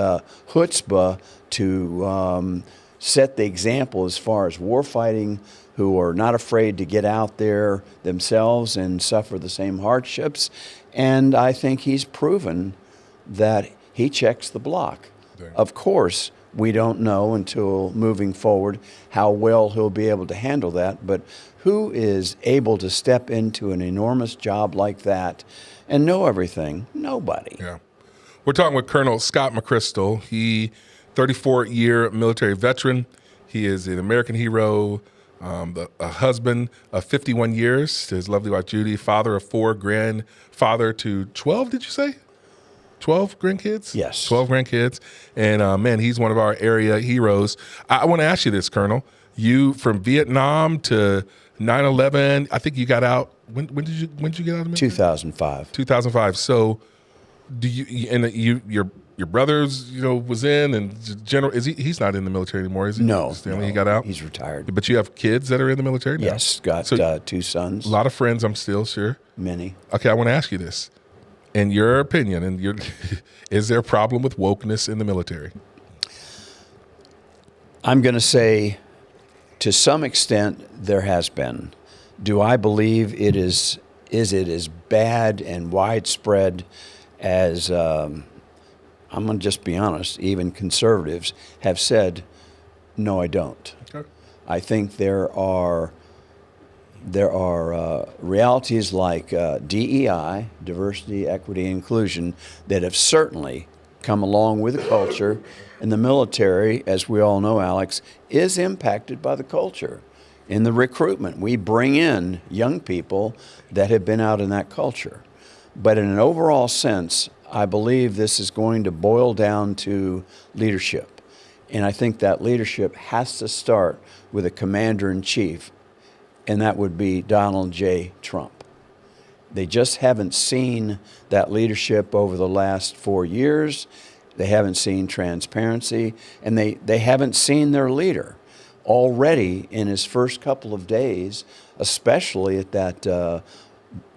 chutzpah to set the example as far as warfighting, who are not afraid to get out there themselves and suffer the same hardships. And I think he's proven that he checks the block. Of course, We don't know until moving forward how well he'll be able to handle that. But who is able to step into an enormous job like that and know everything? Nobody. Yeah. We're talking with Colonel Scott McChrystal. He, 34-year military veteran. He is an American hero, a husband of 51 years to his lovely wife, Judy, father of 4, grandfather to 12, did you say? 12 grandkids? Yes. 12 grandkids. And man, he's one of our area heroes. I want to ask you this, Colonel. You, from Vietnam to 9/11, I think you got out, when did you get out of the military? 2005. 2005. So do you, and your brother's, was in, and general, he's not in the military anymore, is he? No. Stanley, no, he got out? He's retired. But you have kids that are in the military now? Yes, got So 2 sons. a lot of friends, I'm still sure. Many. Okay, I want to ask you this. In your opinion, is there a problem with wokeness in the military? I'm going to say, to some extent, there has been. Do I believe it is it as bad and widespread as, I'm going to just be honest, even conservatives have said? No, I don't. Okay. I think there are realities like DEI, diversity, equity, and inclusion, that have certainly come along with the culture. And the military, as we all know, Alex, is impacted by the culture. In the recruitment, we bring in young people that have been out in that culture. But in an overall sense, I believe this is going to boil down to leadership. And I think that leadership has to start with a commander-in-chief, and that would be Donald J. Trump. They just haven't seen that leadership over the last 4 years. They haven't seen transparency, and they haven't seen their leader. Already in his first couple of days, especially at that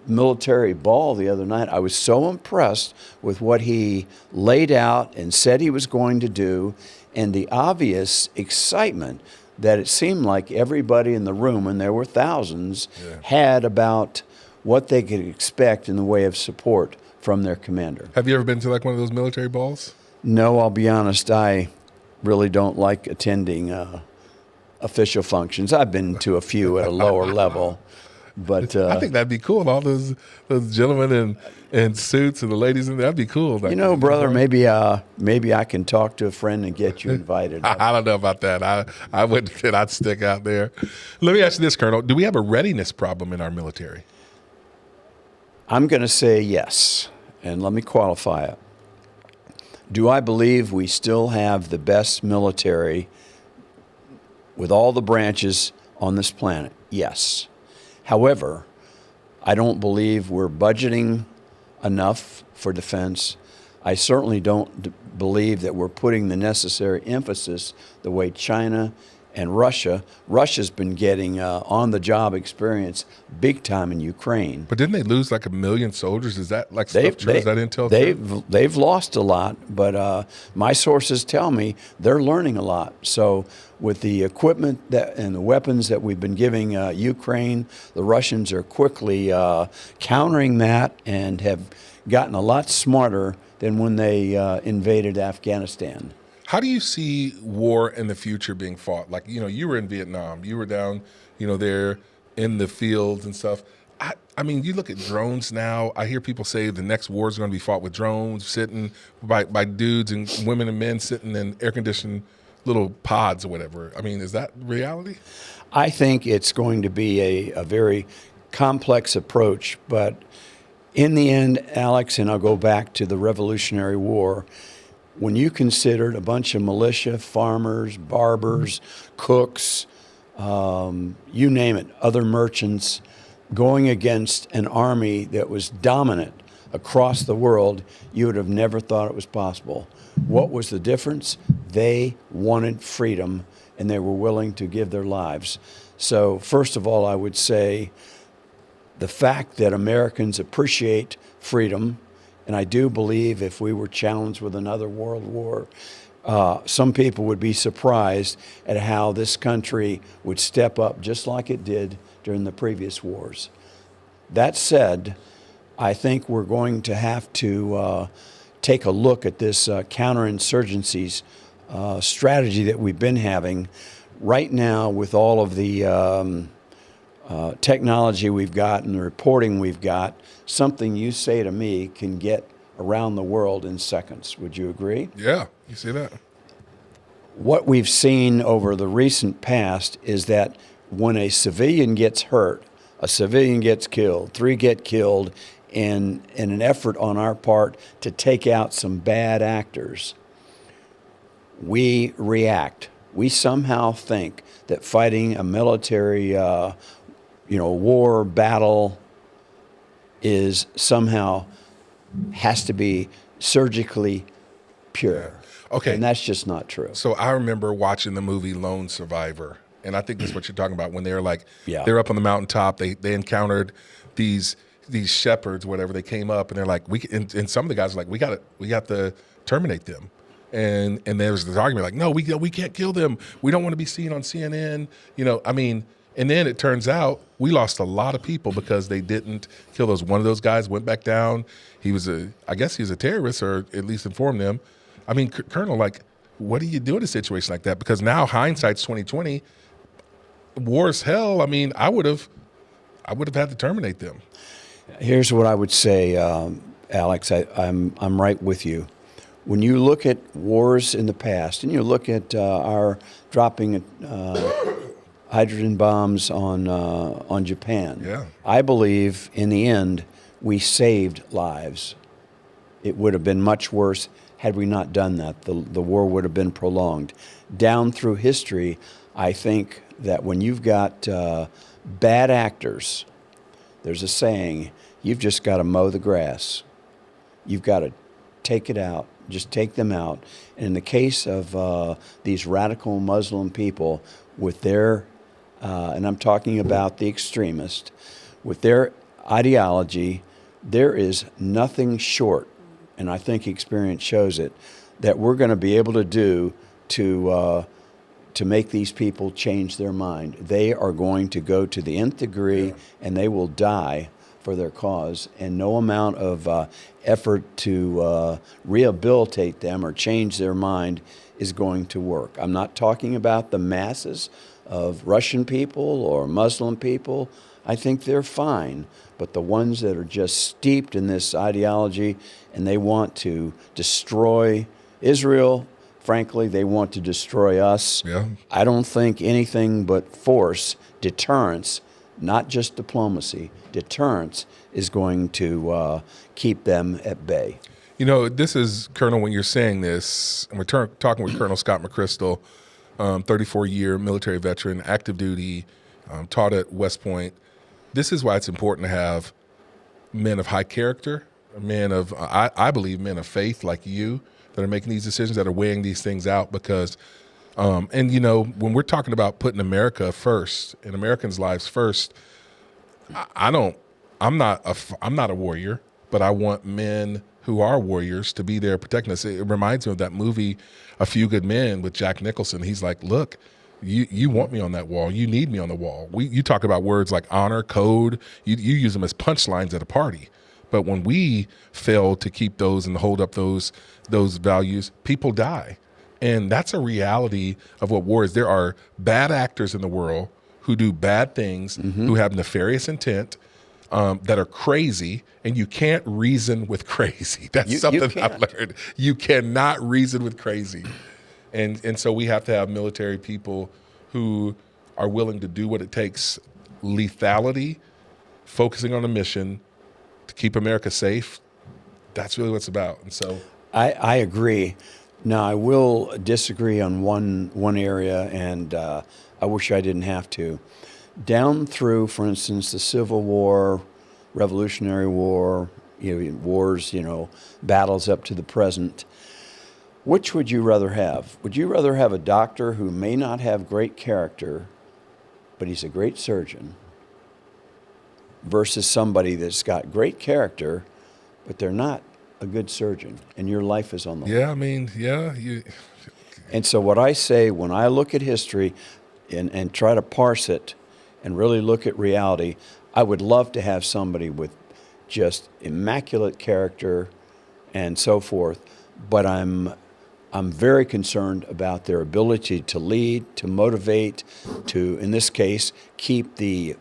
military ball the other night, I was so impressed with what he laid out and said he was going to do, and the obvious excitement that it seemed like everybody in the room, and there were thousands, had about what they could expect in the way of support from their commander. Have you ever been to like one of those military balls? No, I'll be honest, I really don't like attending official functions. I've been to a few at a lower level, but I think that'd be cool. All those gentlemen in suits and the ladies in there, that'd be cool. Brother, maybe I can talk to a friend and get you invited. I don't know about that. I wouldn't. I'd stick out there. Let me ask you this, Colonel. Do we have a readiness problem in our military? I'm going to say yes, and let me qualify it. Do I believe we still have the best military with all the branches on this planet? Yes. However, I don't believe we're budgeting enough for defense. I certainly don't believe that we're putting the necessary emphasis the way China and Russia's been getting on-the-job experience big time in Ukraine. But didn't they lose like 1 million soldiers? Is that like stuff true? Is that intel true? They've lost a lot, but my sources tell me they're learning a lot. So with the equipment and the weapons that we've been giving Ukraine, the Russians are quickly countering that and have gotten a lot smarter than when they invaded Afghanistan. How do you see war in the future being fought? Like, you were in Vietnam. You were down, there in the fields and stuff. I mean, you look at drones now. I hear people say the next war is going to be fought with drones, sitting by dudes and women and men sitting in air-conditioned little pods or whatever. I mean, is that reality? I think it's going to be a very complex approach. But in the end, Alex, and I'll go back to the Revolutionary War, when you considered a bunch of militia, farmers, barbers, cooks, you name it, other merchants, going against an army that was dominant across the world, you would have never thought it was possible. What was the difference? They wanted freedom, and they were willing to give their lives. So first of all, I would say the fact that Americans appreciate freedom, and I do believe if we were challenged with another world war, some people would be surprised at how this country would step up just like it did during the previous wars. That said, I think we're going to have to take a look at this counterinsurgencies strategy that we've been having right now with all of the technology we've got and the reporting we've got. Something you say to me can get around the world in seconds. Would you agree? Yeah, you see that? What we've seen over the recent past is that when a civilian gets hurt, a civilian gets killed, 3 get killed in an effort on our part to take out some bad actors, we react. We somehow think that fighting a military, war, battle is somehow has to be surgically pure. Okay. And that's just not true. So I remember watching the movie Lone Survivor, and I think that's what you're talking about when they were like, Yeah. they're up on the mountaintop. They encountered these shepherds, whatever. They came up and they're like, and some of the guys were like, we got to terminate them. And there was this argument like, no, we can't kill them. We don't want to be seen on CNN. And then it turns out we lost a lot of people because they didn't kill those. One of those guys went back down. I guess he was a terrorist, or at least informed them. I mean, Colonel, like, what do you do in a situation like that? Because now hindsight's 2020. War's hell. I mean, I would have had to terminate them. Here's what I would say, Alex. I'm right with you. When you look at wars in the past, and you look at our dropping hydrogen bombs on Japan, Yeah. I believe in the end we saved lives. It would have been much worse had we not done that. The war would have been prolonged. Down through history, I think that when you've got bad actors, there's a saying, you've just got to mow the grass. You've got to take it out, just take them out. And in the case of these radical Muslim people with their, and I'm talking about the extremists, with their ideology, there is nothing short, and I think experience shows it, that we're going to be able to do to make these people change their mind. They are going to go to the nth degree, and they will die for their cause, and no amount of effort to rehabilitate them or change their mind is going to work. I'm not talking about the masses of Russian people or Muslim people. I think they're fine, but the ones that are just steeped in this ideology and they want to destroy Israel, frankly, they want to destroy us. Yeah. I don't think anything but force, deterrence, not just diplomacy, deterrence is going to keep them at bay. You know, this is, Colonel, when you're saying this, and we're talking with Colonel Scott McChrystal, 34-year military veteran, active duty, taught at West Point. This is why it's important to have men of high character, men of, I believe, men of faith like you that are making these decisions, that are weighing these things out, because and, you know, when we're talking about putting America first and Americans' lives first, I'm not a warrior, but I want men who are warriors to be there protecting us. It reminds me of that movie, A Few Good Men, with Jack Nicholson. He's like, look, you want me on that wall. You need me on the wall. You talk about words like honor, code. You use them as punchlines at a party. But when we fail to keep those and hold up those values, people die. And that's a reality of what war is. There are bad actors in the world who do bad things, who have nefarious intent, that are crazy, and you can't reason with crazy. That's something I've learned. You cannot reason with crazy. And so we have to have military people who are willing to do what it takes, lethality, focusing on a mission to keep America safe. That's really what it's about. And so I agree. Now, I will disagree on one area, and I wish I didn't have to. Down through, for instance, the Civil War, Revolutionary War, wars, battles up to the present, which would you rather have? Would you rather have a doctor who may not have great character, but he's a great surgeon, versus somebody that's got great character, but they're not a good surgeon, and your life is on the line? Yeah, I mean, yeah. And so what I say when I look at history and try to parse it and really look at reality, I would love to have somebody with just immaculate character and so forth, but I'm I'm very concerned about their ability to lead, to motivate, to, in this case, keep the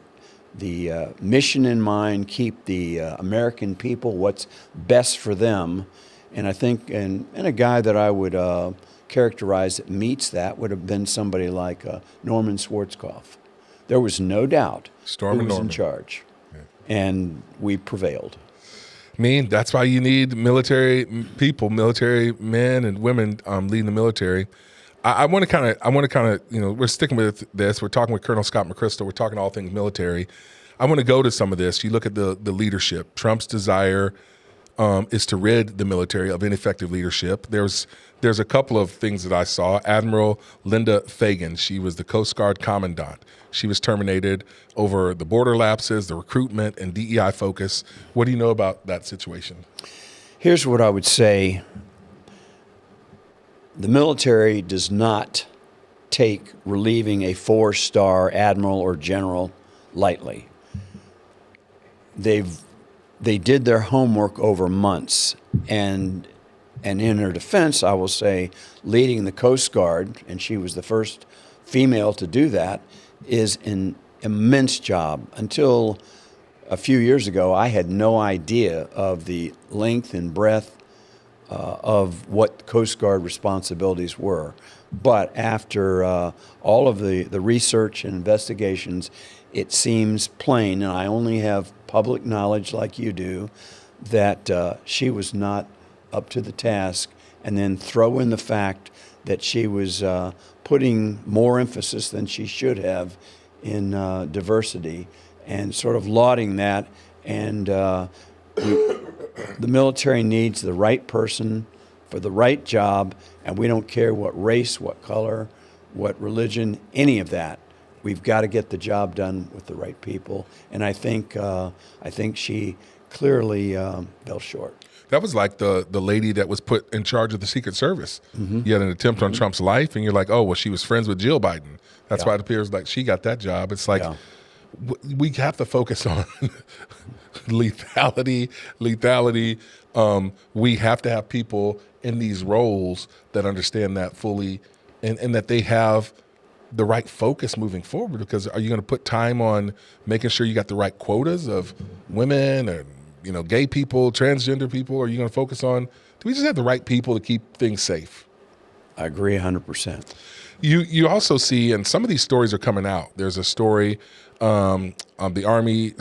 mission in mind, keep the American people, what's best for them. And I think, and a guy that I would characterize that meets that would have been somebody like Norman Schwarzkopf. There was no doubt who was in charge, and we prevailed. I mean, that's why you need military people, military men and women leading the military. I want to kind of, we're sticking with this. We're talking with Colonel Scott McChrystal. We're talking all things military. I want to go to some of this. You look at the leadership. Trump's desire is to rid the military of ineffective leadership. There's a couple of things that I saw. Admiral Linda Fagan, she was the Coast Guard commandant. She was terminated over the border lapses, the recruitment, and DEI focus. What do you know about that situation? Here's what I would say. The military does not take relieving a 4-star admiral or general lightly. They did their homework over months, and in her defense, I will say, leading the Coast Guard, and she was the first female to do that, is an immense job. Until a few years ago, I had no idea of the length and breadth of what Coast Guard responsibilities were. But after all of the research and investigations, it seems plain, and I only have public knowledge like you do, that she was not up to the task. And then throw in the fact that she was putting more emphasis than she should have in diversity, and sort of lauding that. And the military needs the right person for the right job, and we don't care what race, what color, what religion, any of that. We've got to get the job done with the right people, and I think she clearly fell short. That was like the lady that was put in charge of the Secret Service. Mm-hmm. You had an attempt on Trump's life, and you're like, oh, well, she was friends with Jill Biden. That's why it appears like she got that job. It's like we have to focus on lethality. We have to have people in these roles that understand that fully, and that they have the right focus moving forward. Because are you going to put time on making sure you got the right quotas of women and gay people, transgender people? Or are you going to focus on, do we just have the right people to keep things safe? I agree 100%. You also see, and some of these stories are coming out. There's a story, the Army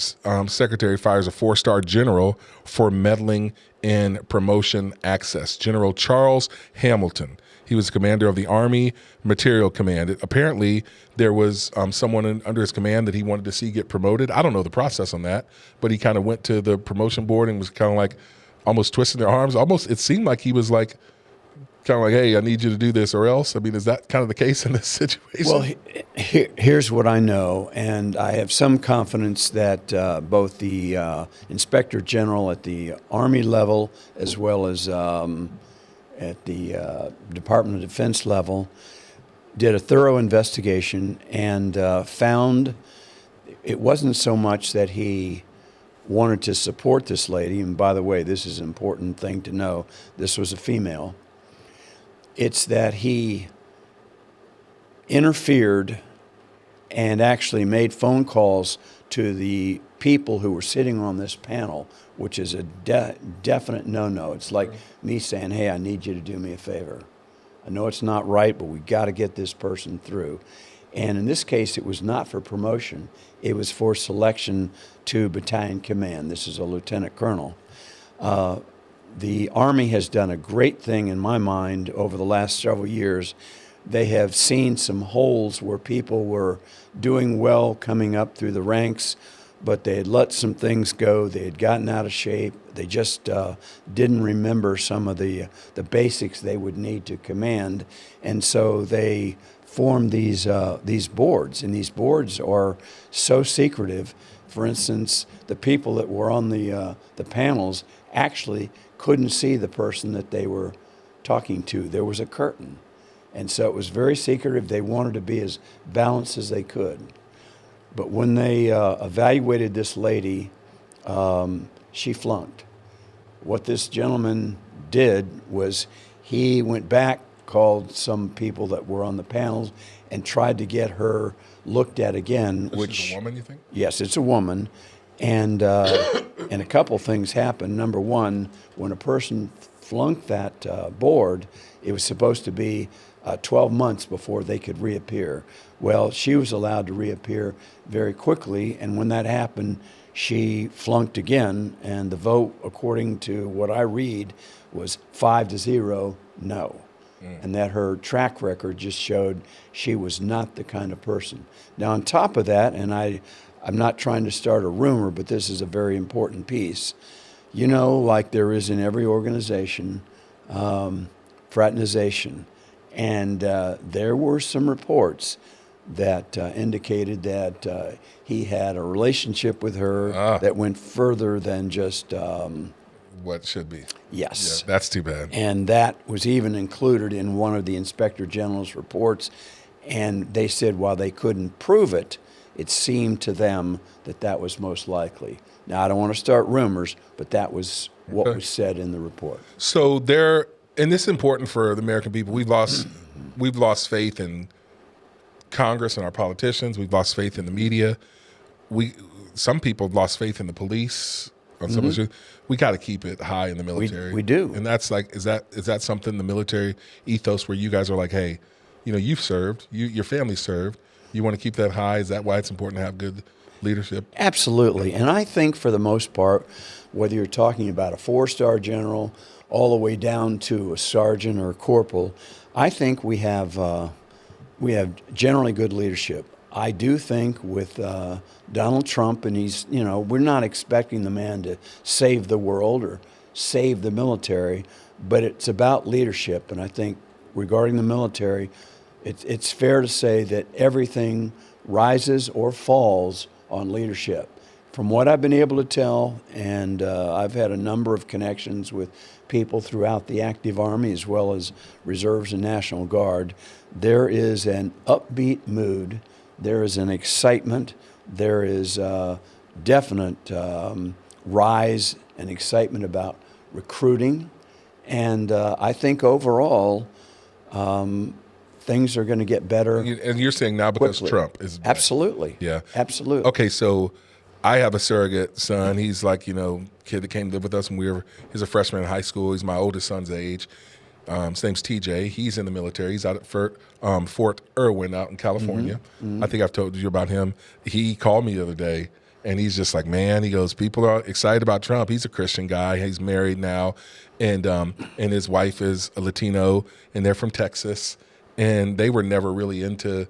Secretary fires a 4-star general for meddling in promotion access. General Charles Hamilton. He was the commander of the Army Material Command. Apparently, there was someone under his command that he wanted to see get promoted. I don't know the process on that, but he kind of went to the promotion board and was kind of like almost twisting their arms. Almost, it seemed like he was like, kind of like, hey, I need you to do this or else. I mean, is that kind of the case in this situation? Well, here's what I know, and I have some confidence that both the Inspector General at the Army level as well as at the Department of Defense level did a thorough investigation and found it wasn't so much that he wanted to support this lady, and by the way, this is an important thing to know, this was a female. It's that he interfered and actually made phone calls to the people who were sitting on this panel, which is a definite no-no. It's like me saying, hey, I need you to do me a favor. I know it's not right, but we got to get this person through. And in this case, it was not for promotion. It was for selection to battalion command. This is a lieutenant colonel. The Army has done a great thing in my mind over the last several years. They have seen some holes where people were doing well coming up through the ranks, but they had let some things go. They had gotten out of shape. They just didn't remember some of the basics they would need to command. And so they formed these boards, and these boards are so secretive. For instance, the people that were on the panels actually couldn't see the person that they were talking to. There was a curtain. And so it was very secretive. They wanted to be as balanced as they could. But when they evaluated this lady, she flunked. What this gentleman did was he went back, called some people that were on the panels and tried to get her looked at again. She's a woman, you think? Yes, it's a woman. And and a couple things happened. Number one, when a person flunked that board, it was supposed to be 12 months before they could reappear. Well, she was allowed to reappear very quickly, and when that happened, she flunked again, and the vote, according to what I read, was 5-0, no. And that her track record just showed she was not the kind of person. Now, on top of that, and I'm not trying to start a rumor, but this is a very important piece. You know, like there is in every organization, fraternization. And there were some reports that indicated that he had a relationship with her that went further than just what should be. Yes. Yeah, that's too bad. And that was even included in one of the Inspector General's reports. And they said while they couldn't prove it, it seemed to them that that was most likely. Now, I don't want to start rumors, but that was what was said in the report. So and this is important for the American people. We've lost faith in Congress and our politicians. We've lost faith in the media. Some people have lost faith in the police. On some issues. We got to keep it high in the military. We do. And that's like, is that something, the military ethos, where you guys are like, hey, you've served, your family served. You want to keep that high? Is that why it's important to have good leadership? Absolutely. And I think for the most part, whether you're talking about a 4-star general all the way down to a sergeant or a corporal, I think we have generally good leadership. I do think with Donald Trump, and we're not expecting the man to save the world or save the military, but it's about leadership. And I think regarding the military, it's fair to say that everything rises or falls on leadership. From what I've been able to tell, and I've had a number of connections with people throughout the active Army as well as reserves and National Guard, there is an upbeat mood. There is an excitement. There is a definite rise and excitement about recruiting. And I think overall, things are going to get better. And you're saying now because quickly. Trump is back. Absolutely. Yeah. Absolutely. Okay, so I have a surrogate son. He's like, kid that came to live with us when he's a freshman in high school. He's my oldest son's age. His name's TJ. He's in the military. He's out at Fort Irwin out in California. I think I've told you about him. He called me the other day, and he's just like, man, he goes, people are excited about Trump. He's a Christian guy. He's married now, and his wife is a Latino, and they're from Texas, and they were never really into,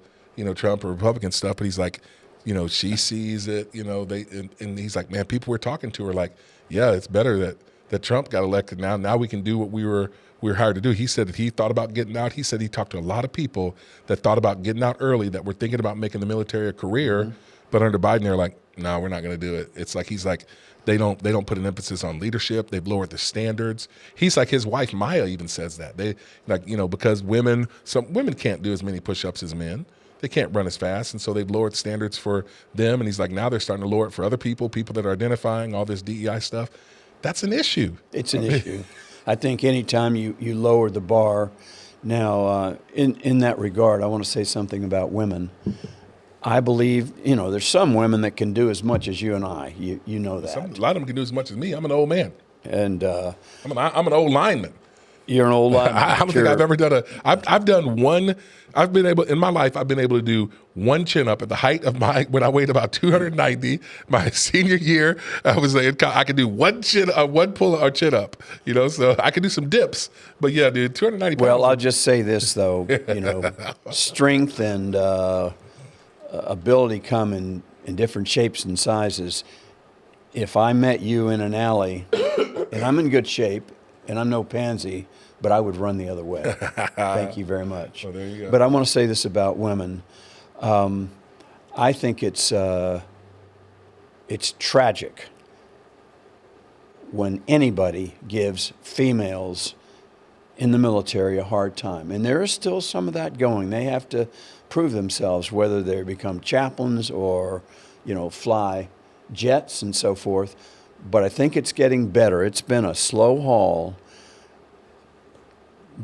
Trump or Republican stuff, but he's like, she sees it, and he's like, man, people we're talking to are like, yeah, it's better that Trump got elected now. Now we can do what we were hired to do. He said that he thought about getting out. He said he talked to a lot of people that thought about getting out early, that were thinking about making the military a career, but under Biden, they're like, no, we're not going to do it. It's like, he's like, they don't put an emphasis on leadership. They've lowered the standards. He's like, his wife Maya even says that. They because some women can't do as many push-ups as men. They can't run as fast, and so they've lowered standards for them. And he's like, now they're starting to lower it for other people that are identifying all this DEI stuff. That's an issue. It's an issue. I think anytime you lower the bar. Now, in that regard, I want to say something about women. I believe, there's some women that can do as much as you and I. You know that. A lot of them can do as much as me. I'm an old man. And I'm an old lineman. You're an old lineman. I don't think I've ever done I've done one. I've been able, in my life, I've been able to do one chin up at the height of when I weighed about 290. My senior year, I could do one pull or chin up, so I could do some dips. But yeah, dude, 290 pounds. Well, I'll just say this, though, strength and ability come in different shapes and sizes. If I met you in an alley, and I'm in good shape, and I'm no pansy, but I would run the other way. Thank you very much. Well, there you go. But I want to say this about women. I think it's tragic when anybody gives females in the military a hard time. And there is still some of that going. They have to prove themselves, whether they become chaplains or, fly jets and so forth. But I think it's getting better. It's been a slow haul.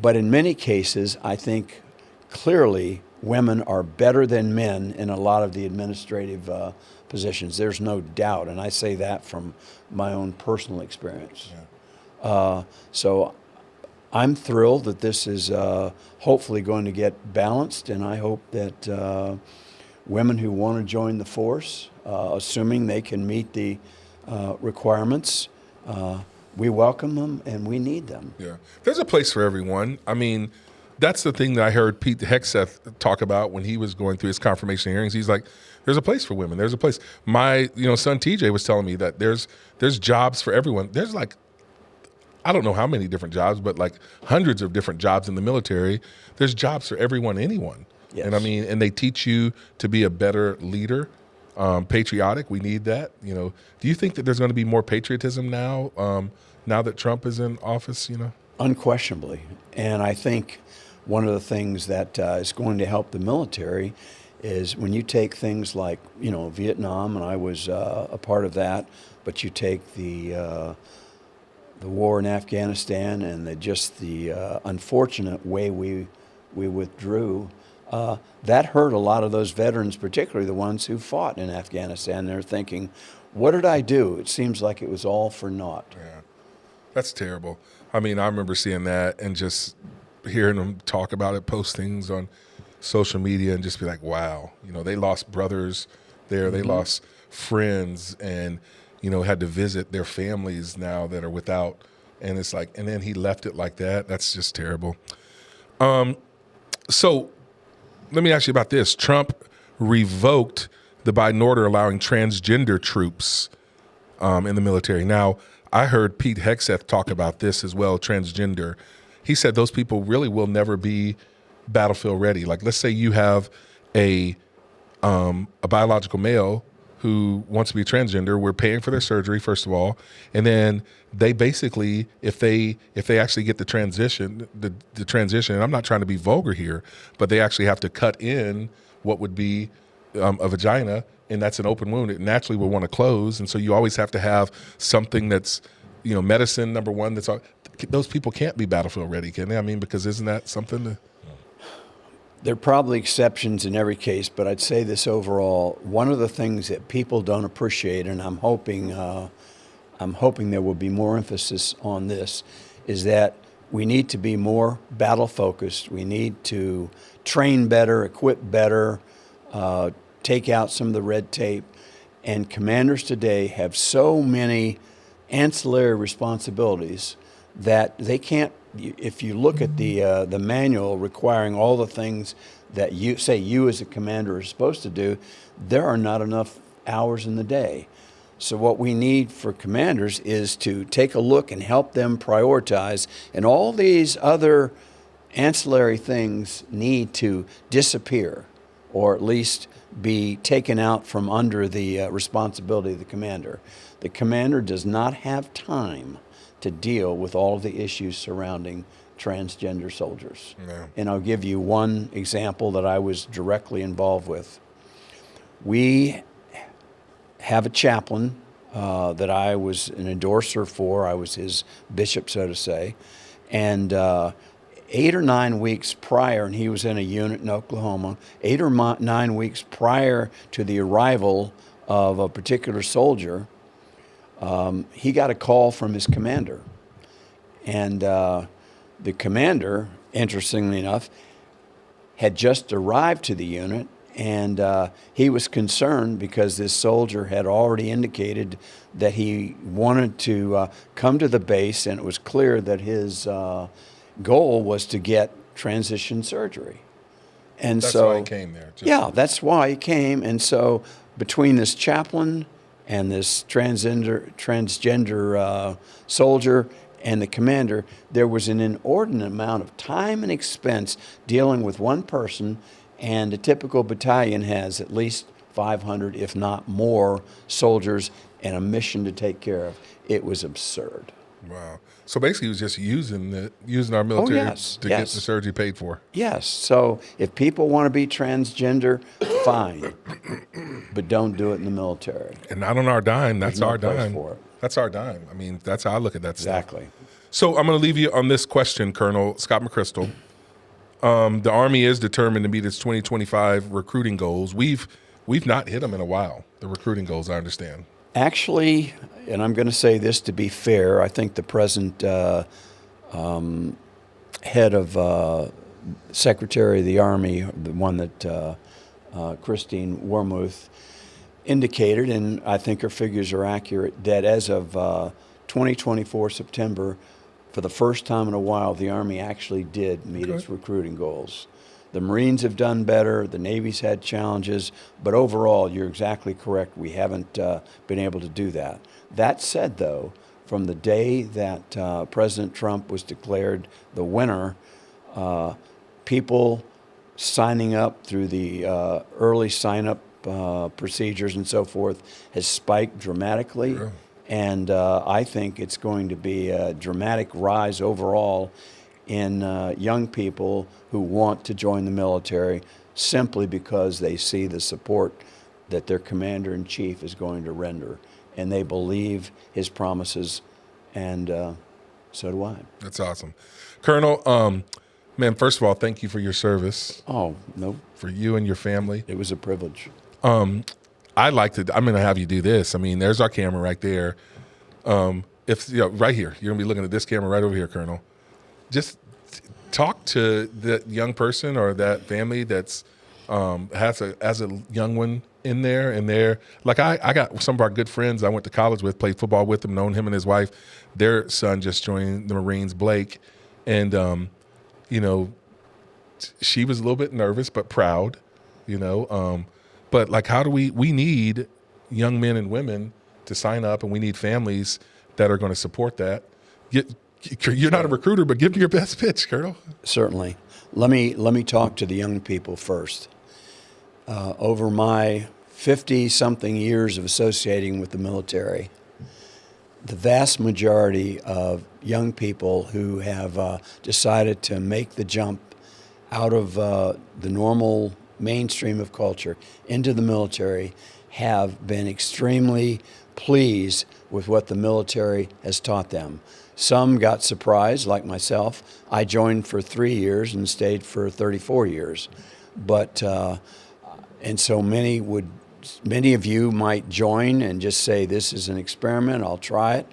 But in many cases, I think clearly women are better than men in a lot of the administrative positions. There's no doubt, and I say that from my own personal experience. So I'm thrilled that this is hopefully going to get balanced, and I hope that women who want to join the force, assuming they can meet the requirements, we welcome them and we need them. Yeah, there's a place for everyone. I mean, that's the thing that I heard Pete Hegseth talk about when he was going through his confirmation hearings. He's like, there's a place for women. There's a place. My son TJ was telling me that there's jobs for everyone. There's like, I don't know how many different jobs, but like hundreds of different jobs in the military. There's jobs for everyone, anyone. Yes. And I mean, and they teach you to be a better leader, patriotic. We need that. Do you think that there's going to be more patriotism now, now that Trump is in office? Unquestionably. And I think one of the things that is going to help the military is when you take things like, Vietnam, and I was a part of that, but you take the war in Afghanistan and the unfortunate way we withdrew, that hurt a lot of those veterans, particularly the ones who fought in Afghanistan. They're thinking, what did I do? It seems like it was all for naught. Yeah, that's terrible. I mean, I remember seeing that and just hearing them talk about it, post things on social media, and just be like, wow, they lost brothers there, they lost friends, and had to visit their families now that are without, and it's like, and then he left it like that. That's just terrible. So let me ask you about this. Trump revoked the Biden order allowing transgender troops in the military. Now, I heard Pete Hegseth talk about this as well, transgender. He said those people really will never be battlefield ready. Like, let's say you have a biological male who wants to be transgender. We're paying for their surgery, first of all, and then they basically, if they actually get the transition, and I'm not trying to be vulgar here, but they actually have to cut in what would be a vagina, and that's an open wound. It naturally will want to close, and so you always have to have something that's, medicine, number one. Those people can't be battlefield ready, can they? I mean, because isn't that something to... There are probably exceptions in every case, but I'd say this overall. One of the things that people don't appreciate, and I'm hoping there will be more emphasis on this, is that we need to be more battle focused. We need to train better, equip better, take out some of the red tape. And commanders today have so many ancillary responsibilities that they can't. If you look at the manual requiring all the things that you as a commander are supposed to do, there are not enough hours in the day. So what we need for commanders is to take a look and help them prioritize, and all these other ancillary things need to disappear, or at least be taken out from under the responsibility of the commander. The commander does not have time to deal with all of the issues surrounding transgender soldiers. Yeah. And I'll give you one example that I was directly involved with. We have a chaplain that I was an endorser for. I was his bishop, so to say. And 8 or 9 weeks prior, and he was in a unit in Oklahoma, 8 or 9 weeks prior to the arrival of a particular soldier, he got a call from his commander. And the commander, interestingly enough, had just arrived to the unit, and he was concerned because this soldier had already indicated that he wanted to come to the base, and it was clear that his goal was to get transition surgery. And that's so why he came there. Yeah, that's why he came. And so between this chaplain and this transgender soldier and the commander, there was an inordinate amount of time and expense dealing with one person, and a typical battalion has at least 500, if not more, soldiers and a mission to take care of. It was absurd. Wow. So basically he was just using our military to get the surgery paid for. Yes. So if people want to be transgender, fine. But don't do it in the military. And not on our dime. That's There's no our place dime. for it. That's our dime. I mean, that's how I look at that Exactly. stuff. So I'm going to leave you on this question, Colonel Scott McChrystal. The Army is determined to meet its 2025 recruiting goals. We've not hit them in a while, the recruiting goals, I understand. Actually, and I'm going to say this to be fair, I think the present head of Secretary of the Army, the one that Christine Wormuth indicated, and I think her figures are accurate, that as of 2024 September, for the first time in a while, the Army actually did meet its recruiting goals. The Marines have done better, the Navy's had challenges, but overall, you're exactly correct, we haven't been able to do that. That said, though, from the day that President Trump was declared the winner, people signing up through the early sign-up procedures and so forth has spiked dramatically. Sure. And I think it's going to be a dramatic rise overall in young people who want to join the military simply because they see the support that their commander-in-chief is going to render. And they believe his promises, and so do I. That's awesome. Colonel, man, first of all, thank you for your service. Oh, no. For you and your family. It was a privilege. I'm going to have you do this. I mean, there's our camera right there. Right here, you're going to be looking at this camera right over here, Colonel. Just talk to that young person or that family that's has a young one in there, and they're like, I got some of our good friends I went to college with, played football with them, known him and his wife. Their son just joined the Marines, Blake, and she was a little bit nervous but proud, but like, how do we need young men and women to sign up, and we need families that are going to support that. You're not a recruiter, but give me your best pitch, Colonel. Certainly. Let me talk to the young people first. Over my 50-something years of associating with the military, the vast majority of young people who have decided to make the jump out of the normal mainstream of culture into the military have been extremely pleased with what the military has taught them. Some got surprised, like myself. I joined for 3 years and stayed for 34 years. But, and so many of you might join and just say, this is an experiment, I'll try it.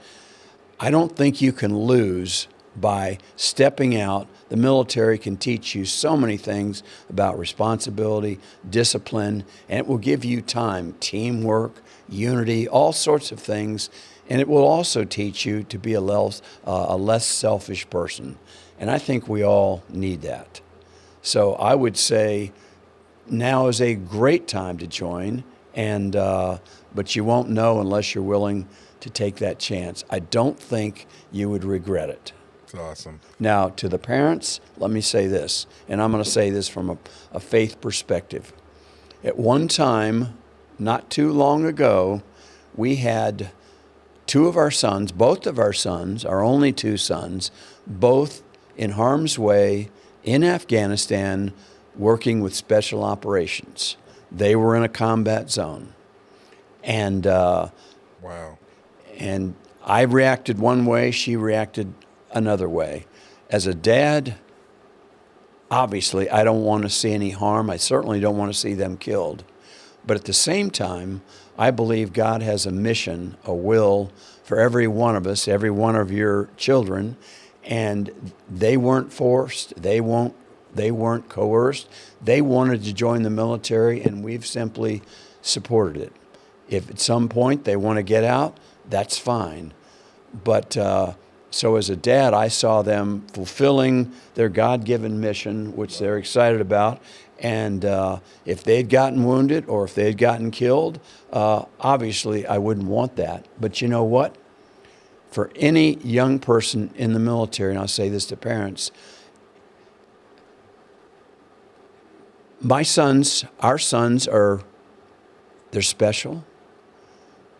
I don't think you can lose by stepping out. The military can teach you so many things about responsibility, discipline, and it will give you time, teamwork, unity, all sorts of things. And it will also teach you to be a less selfish person. And I think we all need that. So I would say now is a great time to join, but you won't know unless you're willing to take that chance. I don't think you would regret it. That's awesome. Now, to the parents, let me say this, and I'm going to say this from a faith perspective. At one time, not too long ago, we had both of our sons, our only two sons, both in harm's way in Afghanistan working with special operations. They were in a combat zone. And wow. And I reacted one way, she reacted another way. As a dad, obviously, I don't want to see any harm. I certainly don't want to see them killed. But at the same time, I believe God has a mission, a will for every one of us, every one of your children, and they weren't forced, they weren't coerced. They wanted to join the military, and we've simply supported it. If at some point they want to get out, that's fine. But so as a dad, I saw them fulfilling their God-given mission, which they're excited about. And if they'd gotten wounded or if they'd gotten killed, obviously I wouldn't want that. But you know what? For any young person in the military, and I'll say this to parents, our sons they're special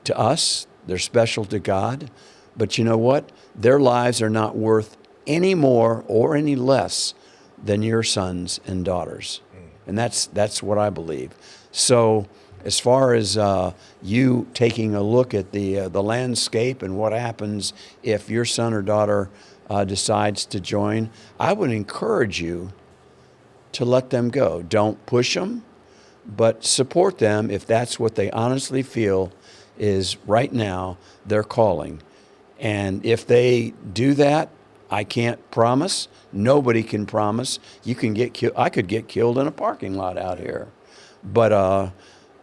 to us, they're special to God. But you know what? Their lives are not worth any more or any less than your sons and daughters. And that's what I believe. So as far as you taking a look at the landscape and what happens if your son or daughter decides to join, I would encourage you to let them go. Don't push them, but support them if that's what they honestly feel is right now their calling. And if they do that, I can't promise. Nobody can promise. You can get killed. I could get killed in a parking lot out here. But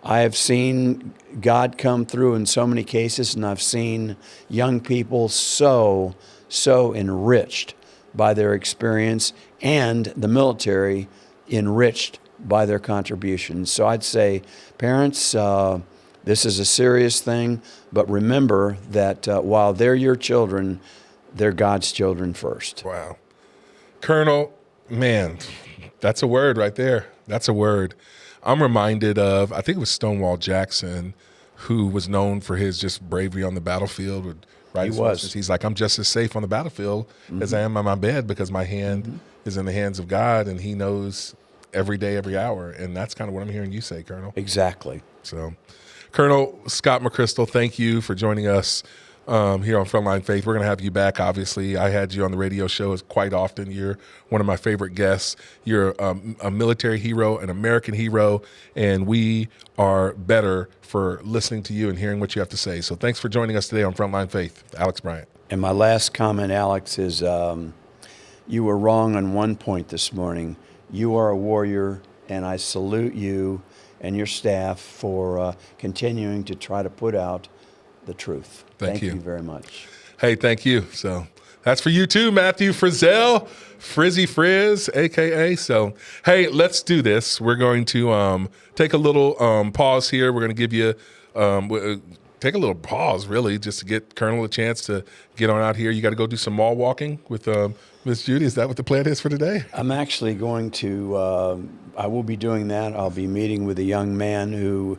I have seen God come through in so many cases, and I've seen young people so enriched by their experience, and the military enriched by their contributions. So I'd say, parents, this is a serious thing, but remember that while they're your children, they're God's children first. Wow. Colonel, man, that's a word right there. That's a word. I'm reminded of, I think it was Stonewall Jackson, who was known for his just bravery on the battlefield. Right? He was. He's like, I'm just as safe on the battlefield as I am on my bed because my hand is in the hands of God, and he knows every day, every hour. And that's kind of what I'm hearing you say, Colonel. Exactly. So, Colonel Scott McChrystal, thank you for joining us here on Frontline Faith. We're going to have you back, obviously. I had you on the radio show quite often. You're one of my favorite guests. You're a military hero, an American hero, and we are better for listening to you and hearing what you have to say. So thanks for joining us today on Frontline Faith. Alex Bryant. And my last comment, Alex, is you were wrong on one point this morning. You are a warrior, and I salute you and your staff for continuing to try to put out the truth. Thank you very much. Hey, thank you. So that's for you too, Matthew Frizzell, Frizzy Frizz, AKA. So, hey, let's do this. We're going to take a little pause here. We're going to give you take a little pause, really, just to get Colonel a chance to get on out here. You got to go do some mall walking with Miss Judy. Is that what the plan is for today? I'm actually going to, I will be doing that. I'll be meeting with a young man who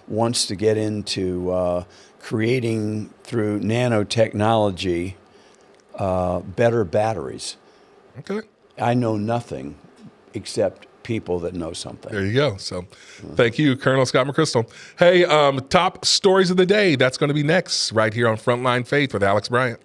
wants to get into creating through nanotechnology better batteries. Okay. I know nothing except people that know something. There you go. So thank you, Colonel Scott McChrystal. Hey, top stories of the day. That's going to be next right here on Frontline Faith with Alex Bryant.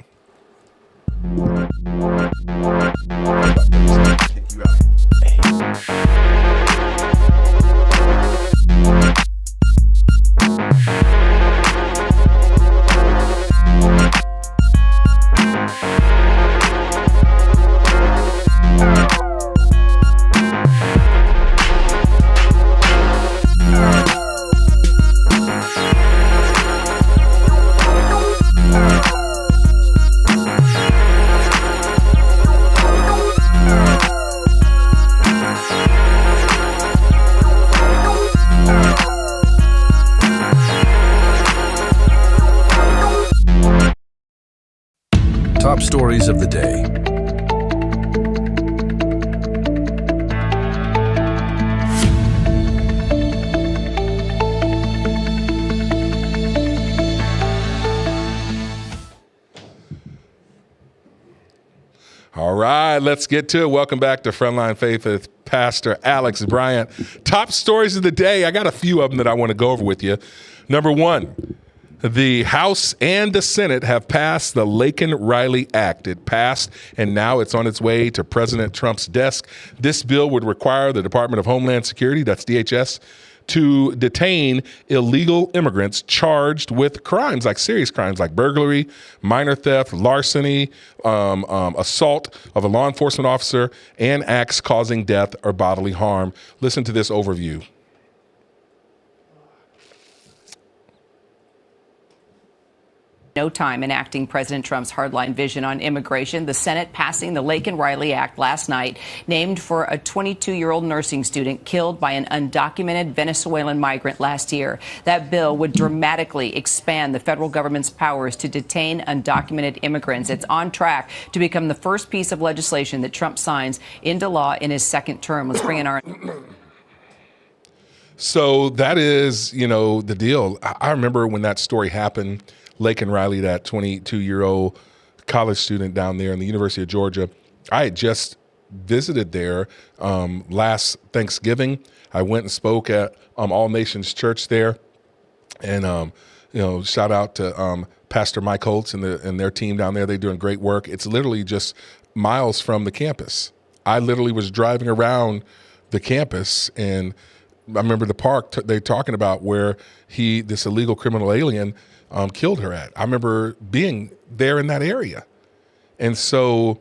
Top stories of the day. All right, let's get to it. Welcome back to Frontline Faith with Pastor Alex Bryant. Top stories of the day. I got a few of them that I want to go over with you. Number one, the House and the Senate have passed the Laken-Riley Act. It passed, and now it's on its way to President Trump's desk. This bill would require the Department of Homeland Security, that's DHS, to detain illegal immigrants charged with crimes, like serious crimes, like burglary, minor theft, larceny, assault of a law enforcement officer, and acts causing death or bodily harm. Listen to this overview. No time enacting President Trump's hardline vision on immigration. The Senate passing the Laken-Riley Act last night, named for a 22-year-old nursing student killed by an undocumented Venezuelan migrant last year. That bill would dramatically expand the federal government's powers to detain undocumented immigrants. It's on track to become the first piece of legislation that Trump signs into law in his second term. Let's bring in our... So that is, the deal. I remember when that story happened, Laken-Riley, that 22-year-old college student down there in the University of Georgia. I had just visited there last Thanksgiving. I went and spoke at All Nations Church there. And, shout out to Pastor Mike Holtz and their team down there. They're doing great work. It's literally just miles from the campus. I literally was driving around the campus, and I remember the park they're talking about where this illegal criminal alien killed her at. I remember being there in that area. And so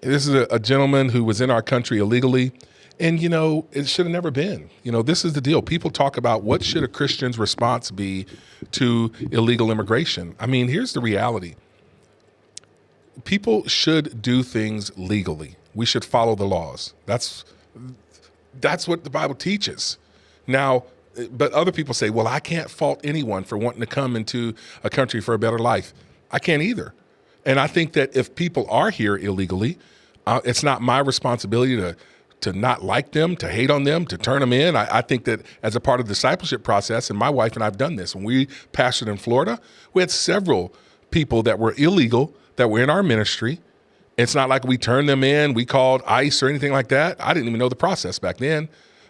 this is a gentleman who was in our country illegally. And, it should have never been. This is the deal. People talk about what should a Christian's response be to illegal immigration. I mean, here's the reality. People should do things legally. We should follow the laws. That's what the Bible teaches. Now, but other people say, well, I can't fault anyone for wanting to come into a country for a better life. I can't either. And I think that if people are here illegally, it's not my responsibility to not like them, to hate on them, to turn them in. I think that as a part of the discipleship process, and my wife and I have done this, when we pastored in Florida, we had several people that were illegal that were in our ministry. It's not like we turned them in, we called ICE or anything like that. I didn't even know the process back then.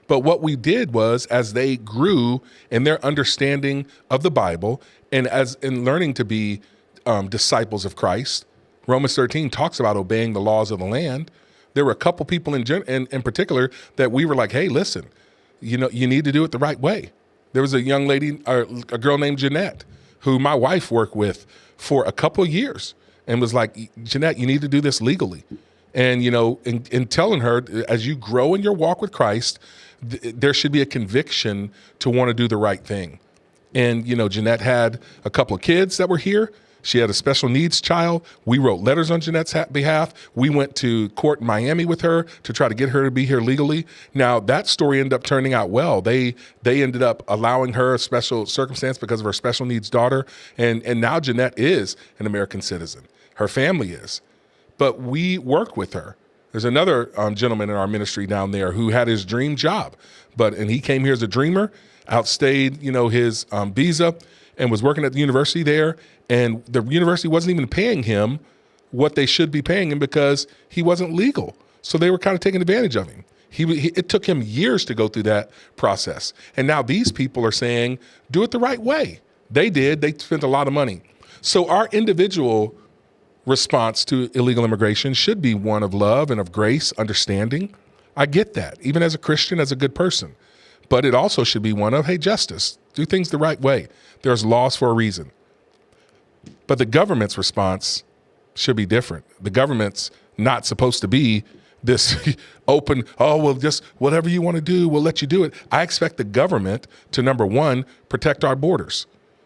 But what we did was, as they grew in their understanding of the Bible and as in learning to be disciples of Christ, Romans 13 talks about obeying the laws of the land. There were a couple people in particular that we were like, hey, listen, you need to do it the right way. There was a young lady, a girl named Jeanette, who my wife worked with for a couple of years and was like, Jeanette, you need to do this legally. And, in telling her, as you grow in your walk with Christ, there should be a conviction to want to do the right thing. And, Jeanette had a couple of kids that were here. She had a special needs child. We wrote letters on Jeanette's behalf. We went to court in Miami with her to try to get her to be here legally. Now, that story ended up turning out well. They ended up allowing her a special circumstance because of her special needs daughter. And now Jeanette is an American citizen. Her family is. But we work with her. There's another gentleman in our ministry down there who had his dream job, and he came here as a dreamer, outstayed, his visa, and was working at the university there. And the university wasn't even paying him what they should be paying him because he wasn't legal. So they were kind of taking advantage of him. It took him years to go through that process. And now these people are saying, do it the right way. They did. They spent a lot of money. So our individual response to illegal immigration should be one of love and of grace, understanding. I get that, even as a Christian, as a good person. But it also should be one of, hey, justice, do things the right way. There's laws for a reason. But the government's response should be different. The government's not supposed to be this open, well, just whatever you want to do, we'll let you do it. I expect the government to, number one, protect our borders.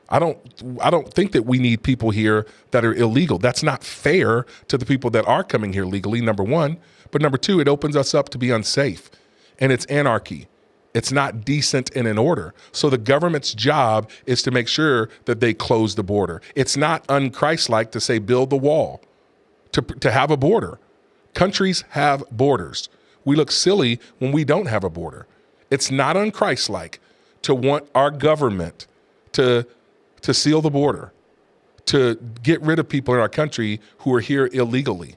I don't think that we need people here that are illegal. That's not fair to the people that are coming here legally, number one. But number two, it opens us up to be unsafe. And it's anarchy. It's not decent and in order. So the government's job is to make sure that they close the border. It's not un-Christ-like to say build the wall, to have a border. Countries have borders. We look silly when we don't have a border. It's not un-Christ-like to want our government to seal the border, to get rid of people in our country who are here illegally.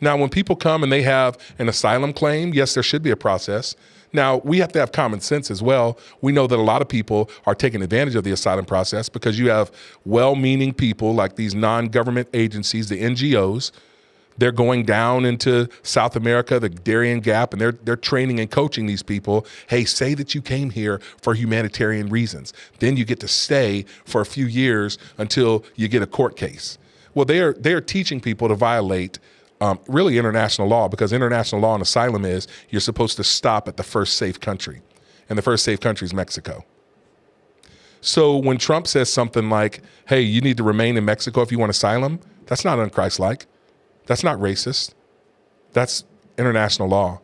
Now, when people come and they have an asylum claim, yes, there should be a process. Now, we have to have common sense as well. We know that a lot of people are taking advantage of the asylum process because you have well-meaning people like these non-government agencies, the NGOs. They're going down into South America, the Darien Gap, and they're training and coaching these people. Hey, say that you came here for humanitarian reasons. Then you get to stay for a few years until you get a court case. Well, they're teaching people to violate really international law, because international law on asylum is you're supposed to stop at the first safe country. And the first safe country is Mexico. So when Trump says something like, hey, you need to remain in Mexico if you want asylum, that's not un-Christ-like. That's not racist. That's international law.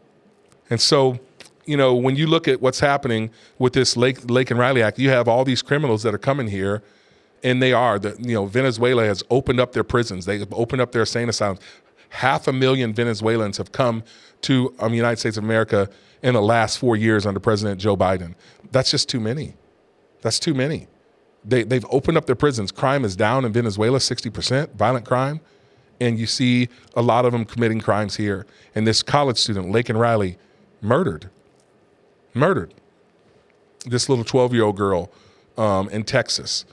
And so, when you look at what's happening with this Lake and Riley Act, you have all these criminals that are coming here, and Venezuela has opened up their prisons. They've opened up their insane asylums. 500,000 Venezuelans have come to the United States of America in the last 4 years under President Joe Biden. That's just too many. That's too many. They've opened up their prisons. Crime is down in Venezuela, 60%, violent crime. And you see a lot of them committing crimes here. And this college student, Lake and Riley, murdered. This little 12-year-old girl in Texas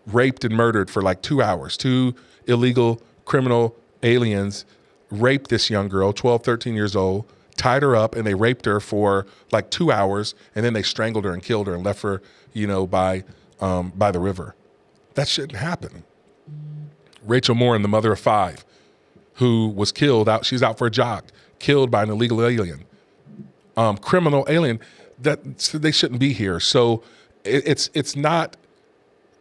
raped and murdered for like 2 hours. 2 illegal criminal aliens raped this young girl, 12, 13 years old, tied her up, and they raped her for like 2 hours, and then they strangled her and killed her and left her, by the river. That shouldn't happen. Rachel Morin, the mother of 5, who was killed out, she's out for a jog, killed by an illegal alien, criminal alien, that they shouldn't be here. So it's not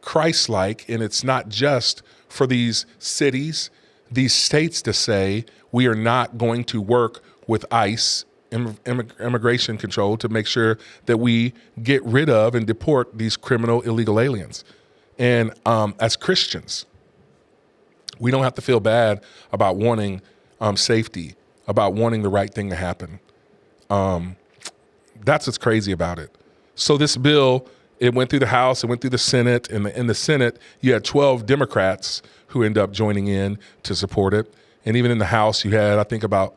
Christ-like, and it's not just for these cities, these states to say, we are not going to work with ICE, immigration control, to make sure that we get rid of and deport these criminal illegal aliens. And as Christians, we don't have to feel bad about wanting safety, about wanting the right thing to happen. That's what's crazy about it. So this bill, it went through the House, it went through the Senate. In the Senate, you had 12 Democrats who ended up joining in to support it. And even in the House, you had, I think, about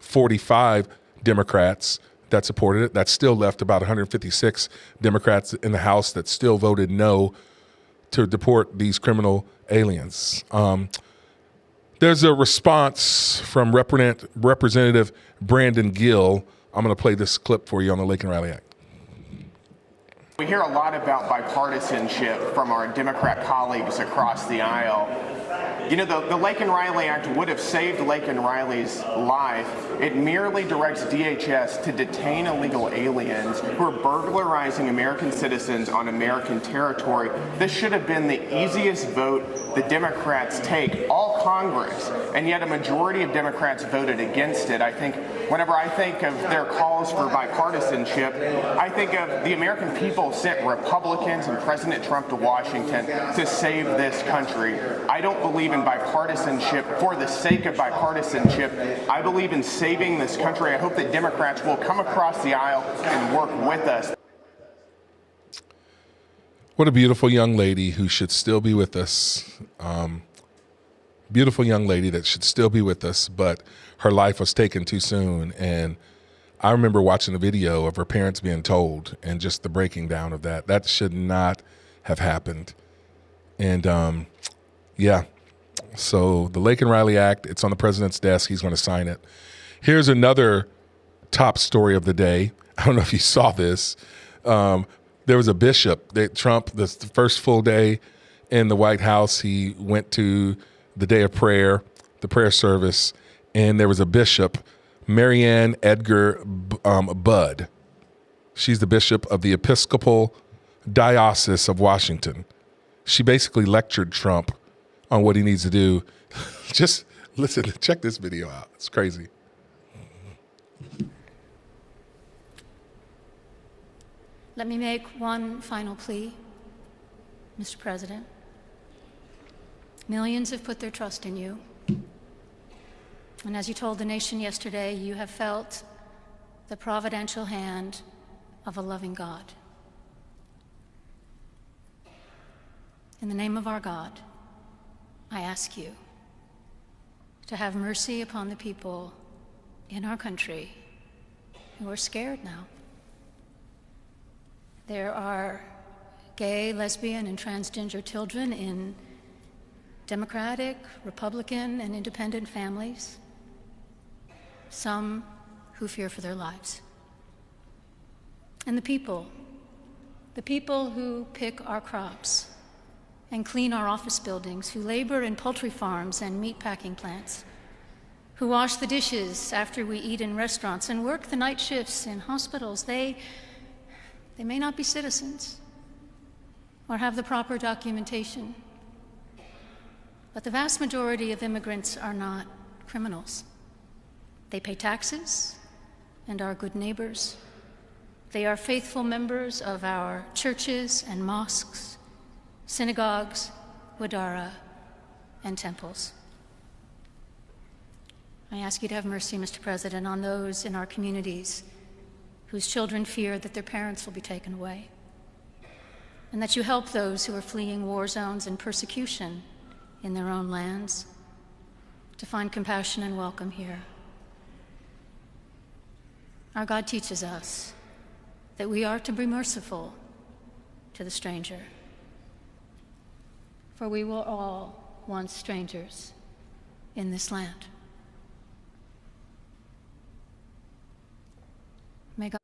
45 Democrats that supported it. That still left about 156 Democrats in the House that still voted no to deport these criminal aliens. There's a response from Representative Brandon Gill. I'm going to play this clip for you on the Lake and Riley Act. We hear a lot about bipartisanship from our Democrat colleagues across the aisle. The Lake and Riley Act would have saved Lake and Riley's life. It merely directs DHS to detain illegal aliens who are burglarizing American citizens on American territory. This should have been the easiest vote the Democrats take, all Congress, and yet a majority of Democrats voted against it. I think whenever I think of their calls for bipartisanship, I think of the American people sent Republicans and President Trump to Washington to save this country. I don't believe in bipartisanship for the sake of bipartisanship. I believe in saving this country. I hope that Democrats will come across the aisle and work with us. What a beautiful young lady who should still be with us. Beautiful young lady that should still be with us, but her life was taken too soon. And I remember watching the video of her parents being told, and just the breaking down of that. That should not have happened. And yeah, so the Lake and Riley Act, it's on the president's desk. He's going to sign it. Here's another top story of the day. I don't know if you saw this. There was a bishop that Trump, the first full day in the White House, he went to the day of prayer, the prayer service, and there was a bishop, Marianne Edgar Budd. She's the bishop of the Episcopal Diocese of Washington. She basically lectured Trump on what he needs to do. Just listen, check this video out. It's crazy. Let me make one final plea, Mr. President. Millions have put their trust in you. And as you told the nation yesterday, you have felt the providential hand of a loving God. In the name of our God, I ask you to have mercy upon the people in our country who are scared now. There are gay, lesbian, and transgender children in Democratic, Republican, and independent families, some who fear for their lives. And the people who pick our crops and clean our office buildings, who labor in poultry farms and meat packing plants, who wash the dishes after we eat in restaurants and work the night shifts in hospitals, they may not be citizens or have the proper documentation, but the vast majority of immigrants are not criminals. They pay taxes and are good neighbors. They are faithful members of our churches and mosques, synagogues, wadara, and temples. I ask you to have mercy, Mr. President, on those in our communities whose children fear that their parents will be taken away, and that you help those who are fleeing war zones and persecution in their own lands to find compassion and welcome here. Our God teaches us that we are to be merciful to the stranger. for we were all once strangers in this land. May God.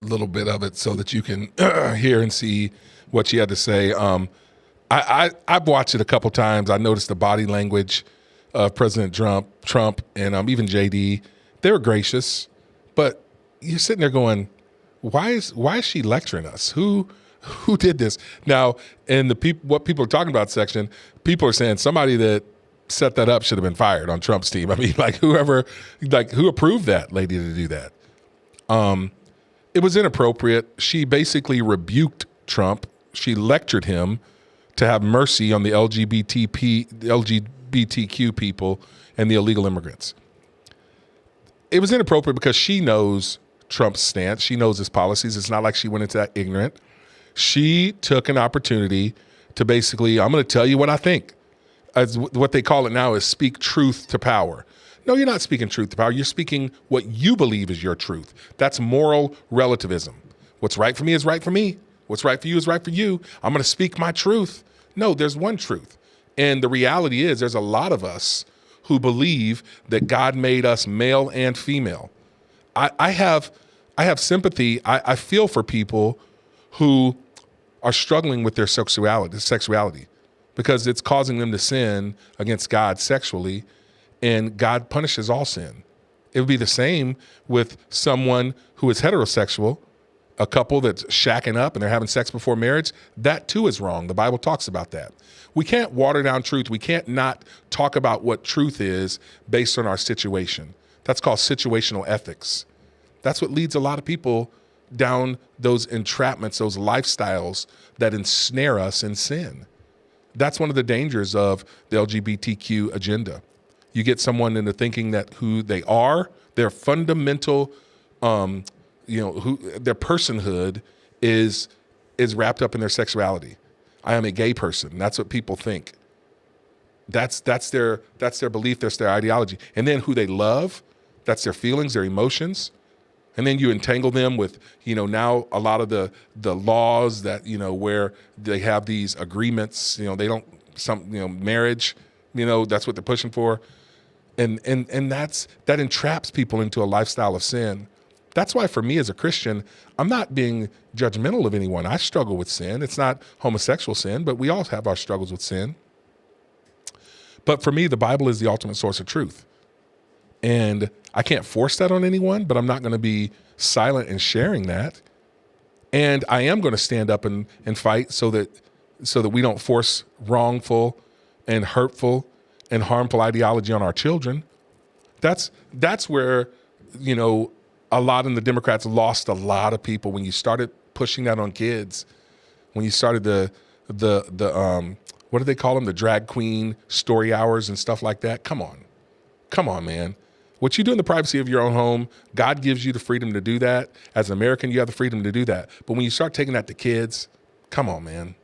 Little bit of it so that you can hear and see what she had to say. I've watched it a couple times. I noticed the body language of President Trump and even JD. They were gracious, but you're sitting there going, why is she lecturing us? Who did this? Now, in the what people are talking about section, people are saying somebody that set that up should have been fired on Trump's team. I mean, who approved that lady to do that? It was inappropriate. She basically rebuked Trump. She lectured him to have mercy on the LGBTQ people and the illegal immigrants. It was inappropriate because she knows Trump's stance. She knows his policies. It's not like she went into that ignorant. She took an opportunity to basically, I'm going to tell you what I think. As what they call it now is speak truth to power. No, you're not speaking truth to power. You're speaking what you believe is your truth. That's moral relativism. What's right for me is right for me. What's right for you is right for you. I'm going to speak my truth. No, there's one truth. And the reality is there's a lot of us who believe that God made us male and female. I have sympathy. I feel for people who are struggling with their sexuality because it's causing them to sin against God sexually. And God punishes all sin. It would be the same with someone who is heterosexual, a couple that's shacking up and they're having sex before marriage. That too is wrong. The Bible talks about that. We can't water down truth. We can't not talk about what truth is based on our situation. That's called situational ethics. That's what leads a lot of people down those entrapments, those lifestyles that ensnare us in sin. That's one of the dangers of the LGBTQ agenda. You get someone into thinking that who they are, their fundamental, their personhood is wrapped up in their sexuality. I am a gay person. That's what people think. That's their belief. That's their ideology. And then who they love, that's their feelings, their emotions. And then you entangle them with, now a lot of the laws that, where they have these agreements, marriage, that's what they're pushing for. And that entraps people into a lifestyle of sin. That's why for me as a Christian, I'm not being judgmental of anyone. I struggle with sin. It's not homosexual sin, but we all have our struggles with sin. But for me, the Bible is the ultimate source of truth. And I can't force that on anyone, but I'm not going to be silent in sharing that. And I am going to stand up and fight so that we don't force wrongful and hurtful and harmful ideology on our children. That's where, a lot of the Democrats lost a lot of people when you started pushing that on kids. When you started the what do they call them? The drag queen story hours and stuff like that. Come on, man. What you do in the privacy of your own home, God gives you the freedom to do that. As an American, you have the freedom to do that. But when you start taking that to kids, come on, man.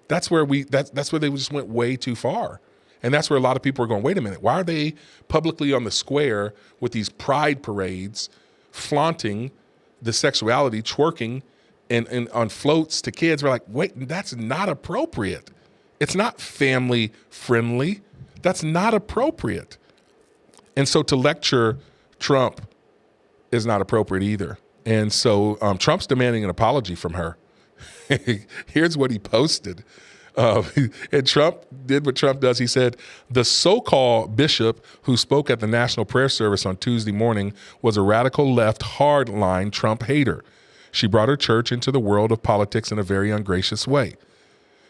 That's where they just went way too far. And that's where a lot of people are going, wait a minute, why are they publicly on the square with these pride parades, flaunting the sexuality, twerking and on floats to kids? We're like, wait, that's not appropriate. It's not family friendly. That's not appropriate. And so to lecture Trump is not appropriate either. And so Trump's demanding an apology from her. Here's what he posted. And Trump did what Trump does. He said, the so-called bishop who spoke at the National Prayer Service on Tuesday morning was a radical left hardline Trump hater. She brought her church into the world of politics in a very ungracious way.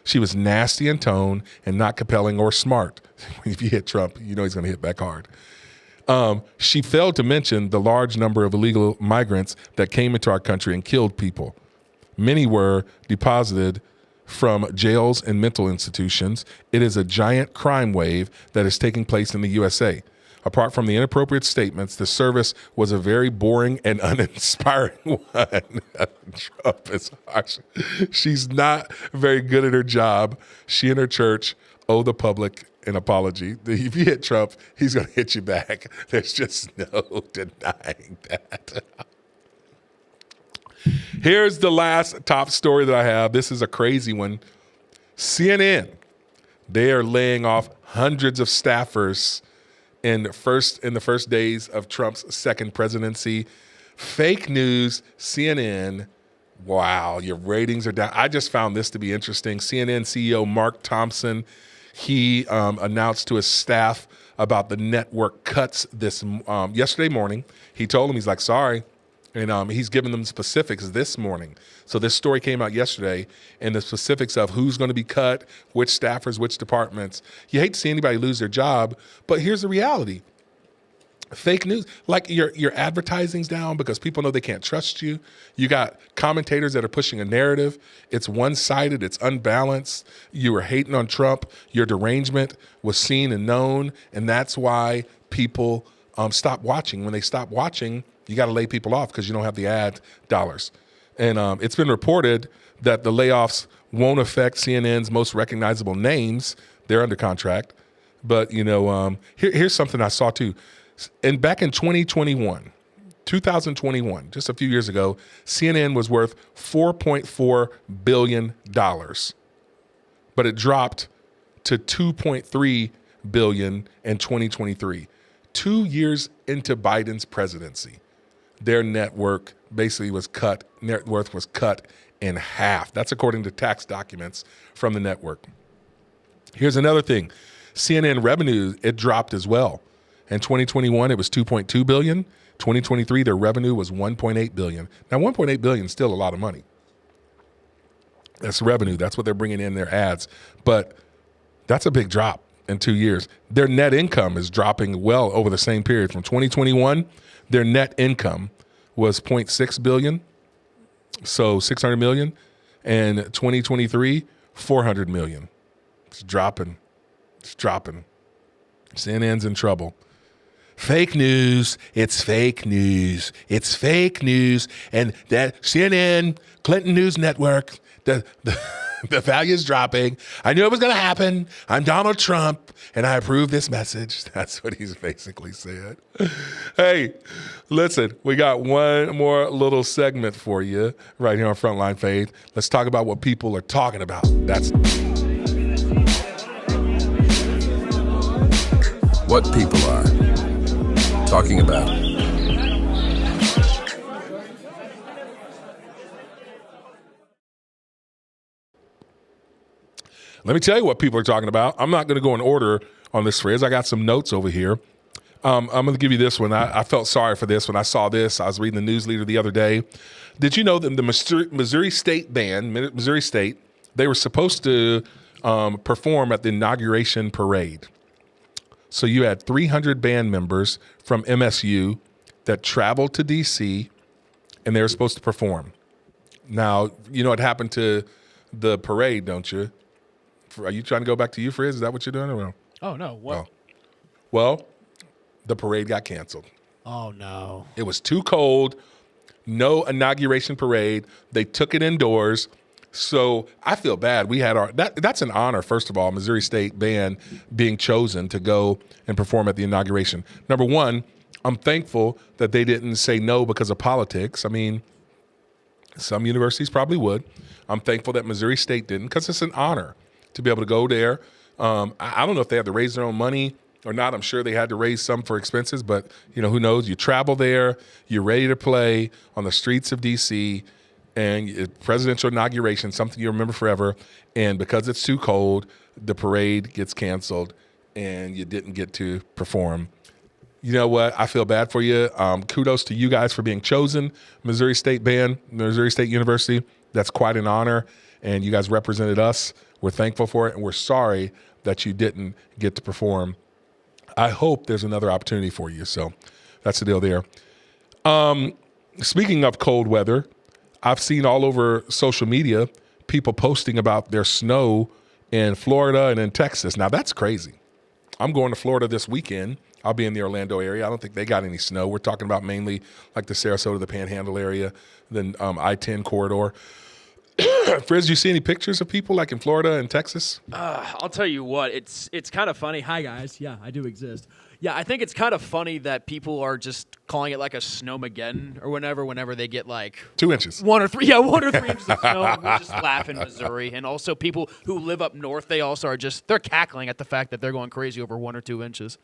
She was nasty in tone and not compelling or smart. If you hit Trump, you know he's going to hit back hard. She failed to mention the large number of illegal migrants that came into our country and killed people. Many were deposited from jails and mental institutions. It is a giant crime wave that is taking place in the USA. Apart from the inappropriate statements, the service was a very boring and uninspiring one. Trump is harsh. She's not very good at her job. She and her church owe the public an apology. If you hit Trump, he's going to hit you back. There's just no denying that. Here's the last top story that I have. This is a crazy one. CNN, they are laying off hundreds of staffers in the first days of Trump's second presidency. Fake news, CNN. Wow, your ratings are down. I just found this to be interesting. CNN CEO Mark Thompson, he announced to his staff about the network cuts this yesterday morning. He told them, he's like, sorry. And he's given them specifics this morning. So this story came out yesterday, and the specifics of who's going to be cut, which staffers, which departments. You hate to see anybody lose their job, but here's the reality. Fake news, like your advertising's down because people know they can't trust you. You got commentators that are pushing a narrative. It's one-sided, it's unbalanced. You were hating on Trump. Your derangement was seen and known, and that's why people stop watching. When they stop watching, you got to lay people off because you don't have the ad dollars. And it's been reported that the layoffs won't affect CNN's most recognizable names. They're under contract. But, here's something I saw too. And back in 2021, just a few years ago, CNN was worth $4.4 billion. But it dropped to $2.3 billion in 2023. 2 years into Biden's presidency, their network basically was cut. Net worth was cut in half. That's according to tax documents from the network. Here's another thing. CNN revenue, it dropped as well. In 2021, it was $2.2 billion. 2023, their revenue was $1.8 billion. Now, $1.8 billion is still a lot of money. That's revenue. That's what they're bringing in their ads. But that's a big drop in 2 years. Their net income is dropping well over the same period. From 2021, their net income was $0.6 billion, so $600 million. And 2023, $400 million. It's dropping. It's dropping. CNN's in trouble. Fake news. It's fake news. It's fake news. And that CNN, Clinton News Network, the value is dropping. I knew it was going to happen. I'm Donald Trump, and I approve this message. That's what he's basically said. Hey, listen, we got one more little segment for you right here on Frontline Faith. Let's talk about what people are talking about. That's what people are talking about. Let me tell you what people are talking about. I'm not going to go in order on this phrase. I got some notes over here. I'm going to give you this one. I felt sorry for this when I saw this. I was reading the news leader the other day. Did you know that the Missouri State Band, Missouri State, they were supposed to perform at the inauguration parade? So you had 300 band members from MSU that traveled to D.C., and they were supposed to perform. Now, you know what happened to the parade, don't you? Are you trying to go back to Frizz? Is that what you're doing? Or no? Oh, no. What? Oh. Well, the parade got canceled. Oh, no. It was too cold. No inauguration parade. They took it indoors. So I feel bad. We had that's an honor, first of all, Missouri State Band being chosen to go and perform at the inauguration. Number one, I'm thankful that they didn't say no because of politics. I mean, some universities probably would. I'm thankful that Missouri State didn't because it's an honor to be able to go there. I don't know if they had to raise their own money or not. I'm sure they had to raise some for expenses, but who knows? You travel there, you're ready to play on the streets of D.C., and presidential inauguration, something you remember forever. And because it's too cold, the parade gets canceled and you didn't get to perform. You know what? I feel bad for you. Kudos to you guys for being chosen. Missouri State Band, Missouri State University. That's quite an honor. And you guys represented us. We're thankful for it. And we're sorry that you didn't get to perform. I hope there's another opportunity for you. So that's the deal there. Speaking of cold weather, I've seen all over social media people posting about their snow in Florida and in Texas. Now, that's crazy. I'm going to Florida this weekend. I'll be in the Orlando area. I don't think they got any snow. We're talking about mainly like the Sarasota, the Panhandle area, then I-10 corridor. Frizz, do you see any pictures of people like in Florida and Texas? I'll tell you what, it's kind of funny. Hi, guys. Yeah, I do exist. Yeah, I think it's kind of funny that people are just calling it like a snowmageddon or whenever they get like 2 inches. 1 or 3 inches of snow. And we just laugh in Missouri. And also people who live up north, they also are they're cackling at the fact that they're going crazy over 1 or 2 inches.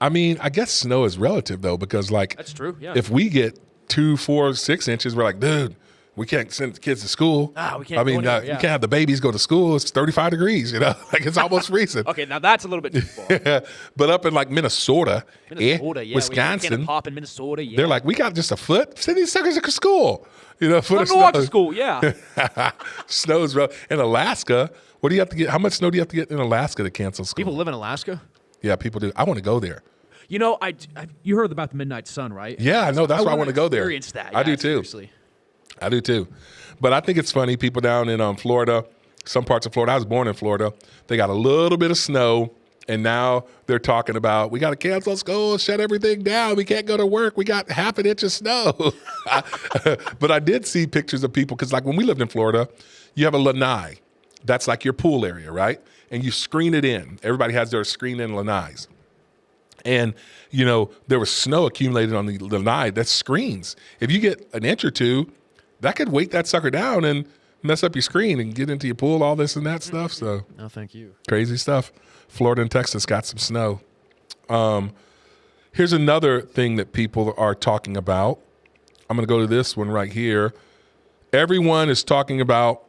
I mean, I guess snow is relative though, because like That's true, yeah. if we get 2, 4, 6 inches, we're like, dude, we can't send the kids to school. We can't. You can't have the babies go to school. It's 35 degrees. Like it's almost freezing. Okay, now that's a little bit too far. But up in like Minnesota, Wisconsin, Wisconsin, pop in Minnesota. Yeah, they're like, we got just a foot. Send these suckers to school. Foot let of them walk snow. to school. Yeah. Snow's rough. In Alaska, what do you have to get? How much snow do you have to get in Alaska to cancel school? People live in Alaska. Yeah, people do. I want to go there. You know, you heard about the Midnight Sun, right? Yeah, I know. That's why I want to go there. Experience that. I do too. Seriously. I do too. But I think it's funny. People down in Florida, some parts of Florida, I was born in Florida, they got a little bit of snow, and now they're talking about, we got to cancel school, shut everything down. We can't go to work. We got half an inch of snow. But I did see pictures of people, because like when we lived in Florida, you have a lanai. That's like your pool area, right? And you screen it in. Everybody has their screen-in lanais. And, there was snow accumulated on the lanai. That's screens. If you get an inch or two, that could weight that sucker down and mess up your screen and get into your pool, all this and that stuff. So, no, thank you. Crazy stuff. Florida and Texas got some snow. Here's another thing that people are talking about. I'm going to go to this one right here. Everyone is talking about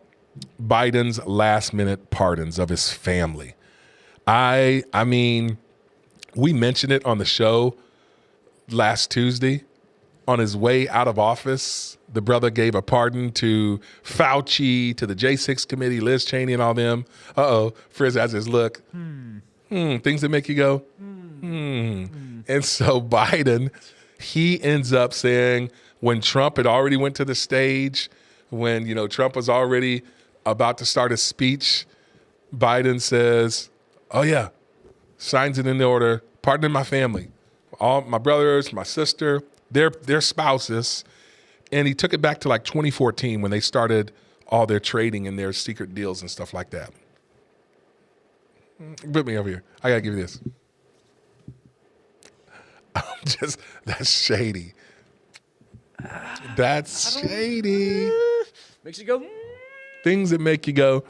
Biden's last-minute pardons of his family. I mean, we mentioned it on the show last Tuesday. On his way out of office, the brother gave a pardon to Fauci, to the J6 committee, Liz Cheney and all them. Frizz has his look. Things that make you go, And so Biden, he ends up saying when Trump had already went to the stage, when, Trump was already about to start his speech, Biden says, oh yeah, signs it in the order, pardon my family, all my brothers, my sister, their spouses. And he took it back to like 2014 when they started all their trading and their secret deals and stuff like that. Put me over here. I got to give you this. That's shady. That's shady. Makes you go, Things that make you go,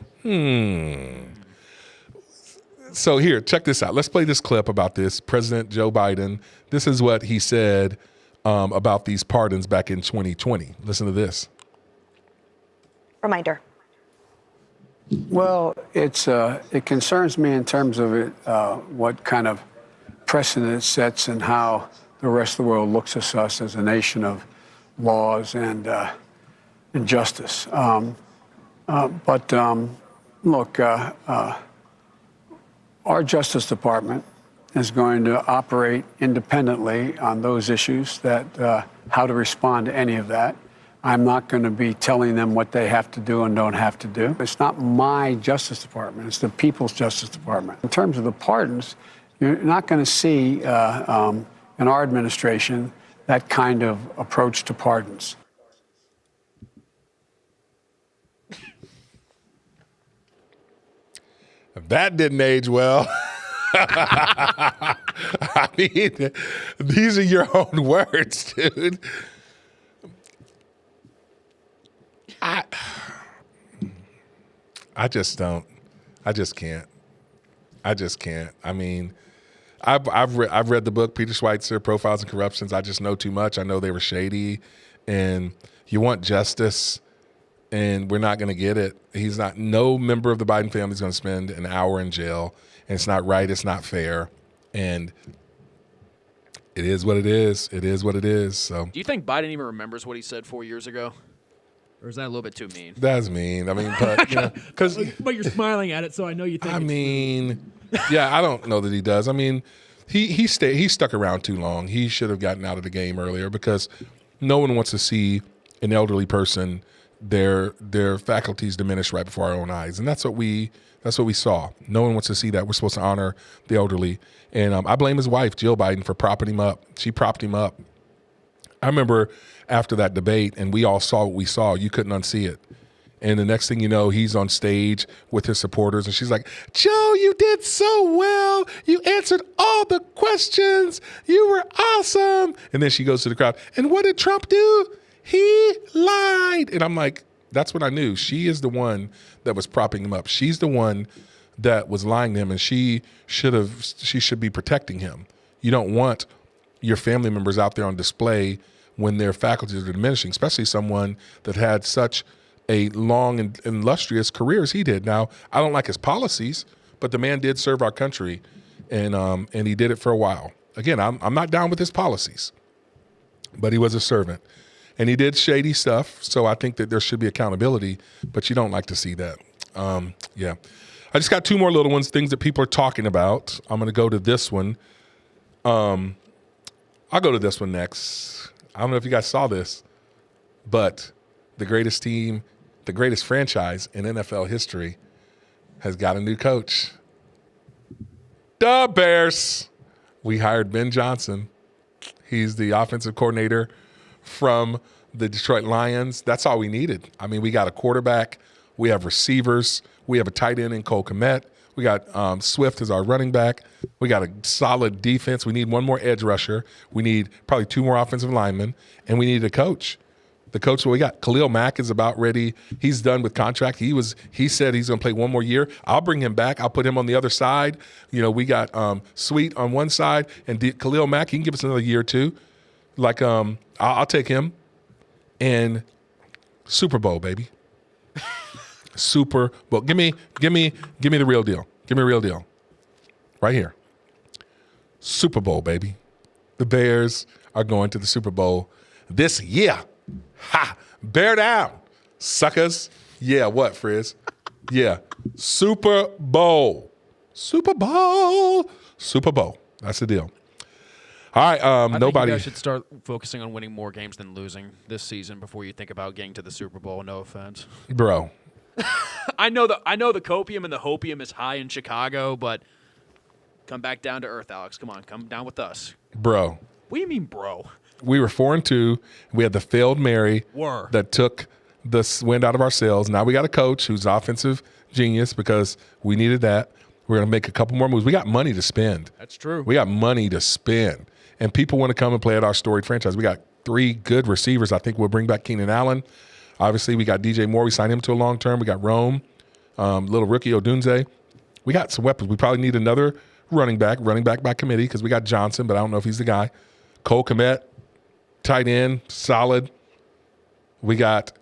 So here, check this out. Let's play this clip about this. President Joe Biden, this is what he said about these pardons back in 2020. Listen to this. Reminder. Well, it concerns me in terms of what kind of precedent it sets and how the rest of the world looks at us as a nation of laws and justice. Look, our Justice Department is going to operate independently on those issues, that how to respond to any of that. I'm not going to be telling them what they have to do and don't have to do. It's not my Justice Department. It's the People's Justice Department. In terms of the pardons, you're not going to see in our administration that kind of approach to pardons. That didn't age well. I mean, these are your own words, dude. I just don't. I just can't. I mean, I've read the book, Peter Schweitzer, Profiles in Corruptions. I just know too much. I know they were shady, and you want justice, and we're not going to get it. No member of the Biden family is going to spend an hour in jail, and it's not right. It's not fair, and it is what it is. It is what it is. So, do you think Biden even remembers what he said 4 years ago? Or is that a little bit too mean? That's mean. I mean, but but you're smiling at it, so I know you think. I mean, yeah, I don't know that he does. I mean, he stuck around too long. He should have gotten out of the game earlier, because no one wants to see an elderly person their faculties diminish right before our own eyes, and that's what we saw. No one wants to see that. We're supposed to honor the elderly, and I blame his wife, Jill Biden, for propping him up. She propped him up. I remember after that debate, and we all saw what we saw. You couldn't unsee it. And the next thing you know, he's on stage with his supporters, and she's like, Joe, you did so well. You answered all the questions. You were awesome. And then she goes to the crowd, and what did Trump do? He lied. And I'm like, that's when I knew. She is the one that was propping him up. She's the one that was lying to him, and she should be protecting him. You don't want your family members out there on display when their faculties are diminishing, especially someone that had such a long and illustrious career as he did. Now, I don't like his policies, but the man did serve our country, and he did it for a while. Again, I'm not down with his policies, but he was a servant. And he did shady stuff, so I think that there should be accountability, but you don't like to see that. Yeah. I just got two more little ones, things that people are talking about. I'm going to go to this one. I'll go to this one next. I don't know if you guys saw this, but the greatest team, the greatest franchise in NFL history has got a new coach. The Bears. We hired Ben Johnson. He's the offensive coordinator from the Detroit Lions. That's all we needed. I mean, we got a quarterback. We have receivers. We have a tight end in Cole Kmet. We got Swift as our running back. We got a solid defense. We need one more edge rusher. We need probably two more offensive linemen. And we need a coach. The coach, we got Khalil Mack is about ready. He's done with contract. He said he's going to play one more year. I'll bring him back. I'll put him on the other side. You know, we got Sweet on one side, and Khalil Mack, he can give us another year or two. Like, I'll take him. And Super Bowl, baby. Super Bowl. Give me the real deal. Give me a real deal. Right here. Super Bowl, baby. The Bears are going to the Super Bowl this year. Ha! Bear down, suckers. Yeah, what, Frizz? Yeah. Super Bowl. Super Bowl. Super Bowl. That's the deal. All right, I nobody. think you guys should start focusing on winning more games than losing this season before you think about getting to the Super Bowl. No offense, bro. I know the copium and the hopium is high in Chicago, but come back down to earth, Alex. Come on, come down with us, bro. What do you mean, bro? We were 4-2. We had the failed Mary that took the wind out of our sails. Now we got a coach who's offensive genius because we needed that. We're going to make a couple more moves. We got money to spend. That's true. We got money to spend. And people want to come and play at our storied franchise. We got 3 good receivers. I think we'll bring back Keenan Allen. Obviously, we got DJ Moore. We signed him to a long term. We got Rome, little rookie Odunze. We got some weapons. We probably need another running back by committee because we got Johnson, but I don't know if he's the guy. Cole Kmet, tight end, solid. We got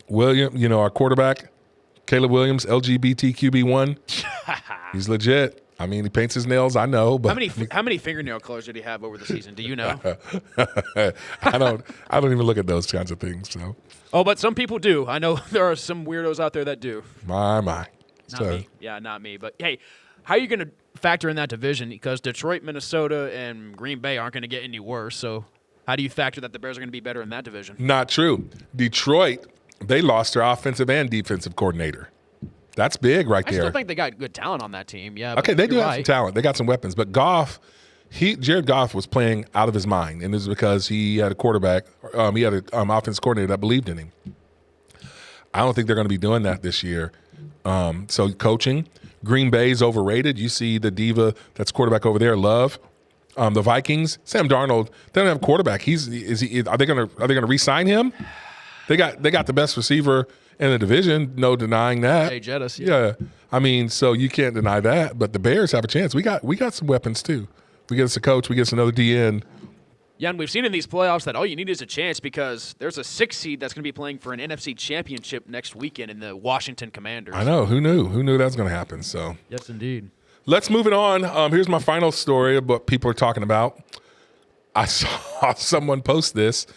William, our quarterback, Caleb Williams, LGBTQB1. He's legit. I mean, he paints his nails. I know, but how many fingernail colors did he have over the season? Do you know? I don't even look at those kinds of things. So. Oh, but some people do. I know there are some weirdos out there that do. My. Not me. Yeah, not me. But hey, how are you going to factor in that division? Because Detroit, Minnesota, and Green Bay aren't going to get any worse. So how do you factor that the Bears are going to be better in that division? Not true. Detroit, they lost their offensive and defensive coordinator. That's big right there. I still think they got good talent on that team. Yeah. Okay, they do have some talent. They got some weapons. But Goff, Jared Goff was playing out of his mind, and it was because he had a quarterback. He had an offensive coordinator that believed in him. I don't think they're going to be doing that this year. So coaching, Green Bay's overrated. You see the diva that's quarterback over there, Love. The Vikings, Sam Darnold, they don't have a quarterback. Are they going to re-sign him? They got the best receiver in the division, no denying that. Hey, Jettis, yeah. I mean, so you can't deny that. But the Bears have a chance. We got some weapons too. We get us a coach. We get us another DN. Yeah, and we've seen in these playoffs that all you need is a chance because there's a 6 seed that's going to be playing for an NFC championship next weekend in the Washington Commanders. I know. Who knew? Who knew that was going to happen? So yes, indeed. Let's move it on. Here's my final story of what people are talking about. I saw someone post this.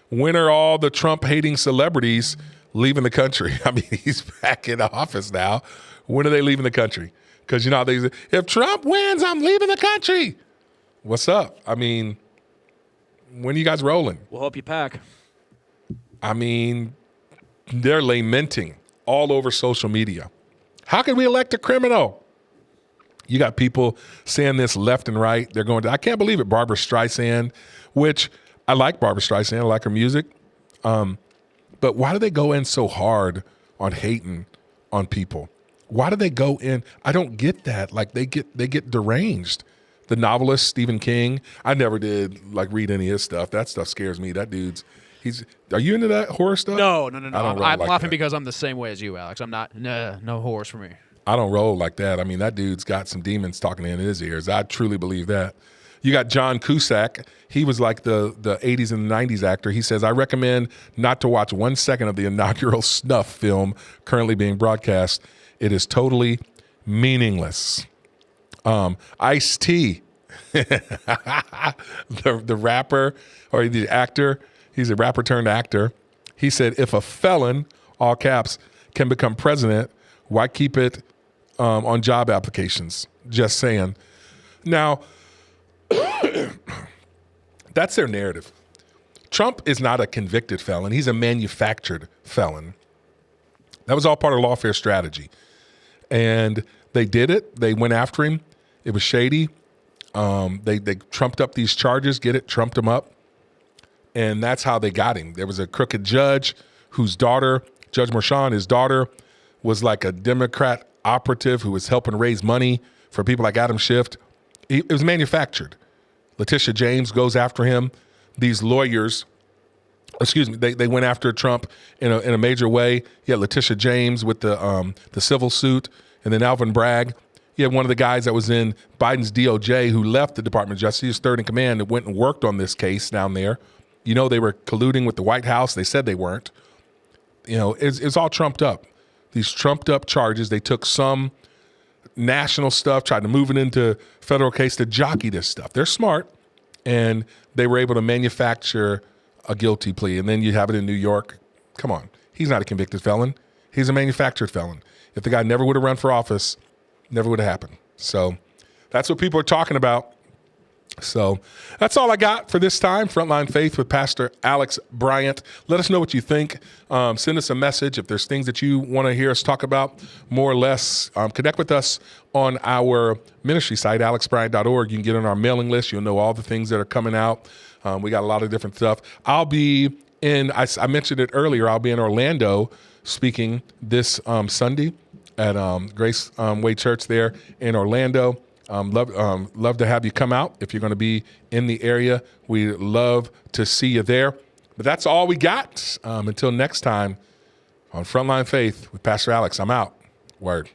When are all the Trump-hating celebrities leaving the country? I mean, he's back in the office now. When are they leaving the country? Because, if Trump wins, I'm leaving the country. What's up? I mean, when are you guys rolling? We'll help you pack. I mean, they're lamenting all over social media. How can we elect a criminal? You got people saying this left and right. They're going to, I can't believe it, Barbara Streisand, which I like Barbara Streisand. I like her music. But But why do they go in so hard on hating on people? Why do they go in? I don't get that. Like they get deranged. The novelist Stephen King, I never did like read any of his stuff. That stuff scares me. That dude's are you into that horror stuff? No. I'm laughing because I'm the same way as you, Alex. I'm not. No horrors for me. I don't roll like that. I mean, that dude's got some demons talking in his ears. I truly believe that. You got John Cusack. He was like the 80s and 90s actor. He says, I recommend not to watch 1 second of the inaugural Snuff film currently being broadcast. It is totally meaningless. Ice-T, the rapper or the actor, he's a rapper turned actor. He said, if a felon, all caps, can become president, why keep it on job applications? Just saying. Now, that's their narrative. Trump is not a convicted felon. He's a manufactured felon. That was all part of lawfare strategy. And they did it. They went after him. It was shady. They trumped up these charges, trumped them up. And that's how they got him. There was a crooked judge whose daughter, Judge Merchan, his daughter, was like a Democrat operative who was helping raise money for people like Adam Schiff. It was manufactured. Letitia James goes after him. These lawyers, they went after Trump in a major way. You had Letitia James with the civil suit, and then Alvin Bragg. You had one of the guys that was in Biden's DOJ who left the Department of Justice, third in command, and went and worked on this case down there. You know, they were colluding with the White House. They said they weren't. You know, it's all trumped up. These trumped up charges. They took some national stuff, tried to move it into federal case to jockey this stuff. They're smart, and they were able to manufacture a guilty plea. And then you have it in New York. Come on. He's not a convicted felon. He's a manufactured felon. If the guy never would have run for office, never would have happened. So that's what people are talking about. So that's all I got for this time. Frontline Faith with Pastor Alex Bryant. Let us know what you think. Send us a message if there's things that you want to hear us talk about more or less. Connect with us on our ministry site, alexbryant.org. You can get on our mailing list. You'll know all the things that are coming out. We got a lot of different stuff. I'll be I mentioned it earlier, I'll be in Orlando speaking this Sunday at Grace Way Church there in Orlando. Love to have you come out if you're going to be in the area. We love to see you there. But that's all we got. Until next time on Frontline Faith with Pastor Alex. I'm out. Word.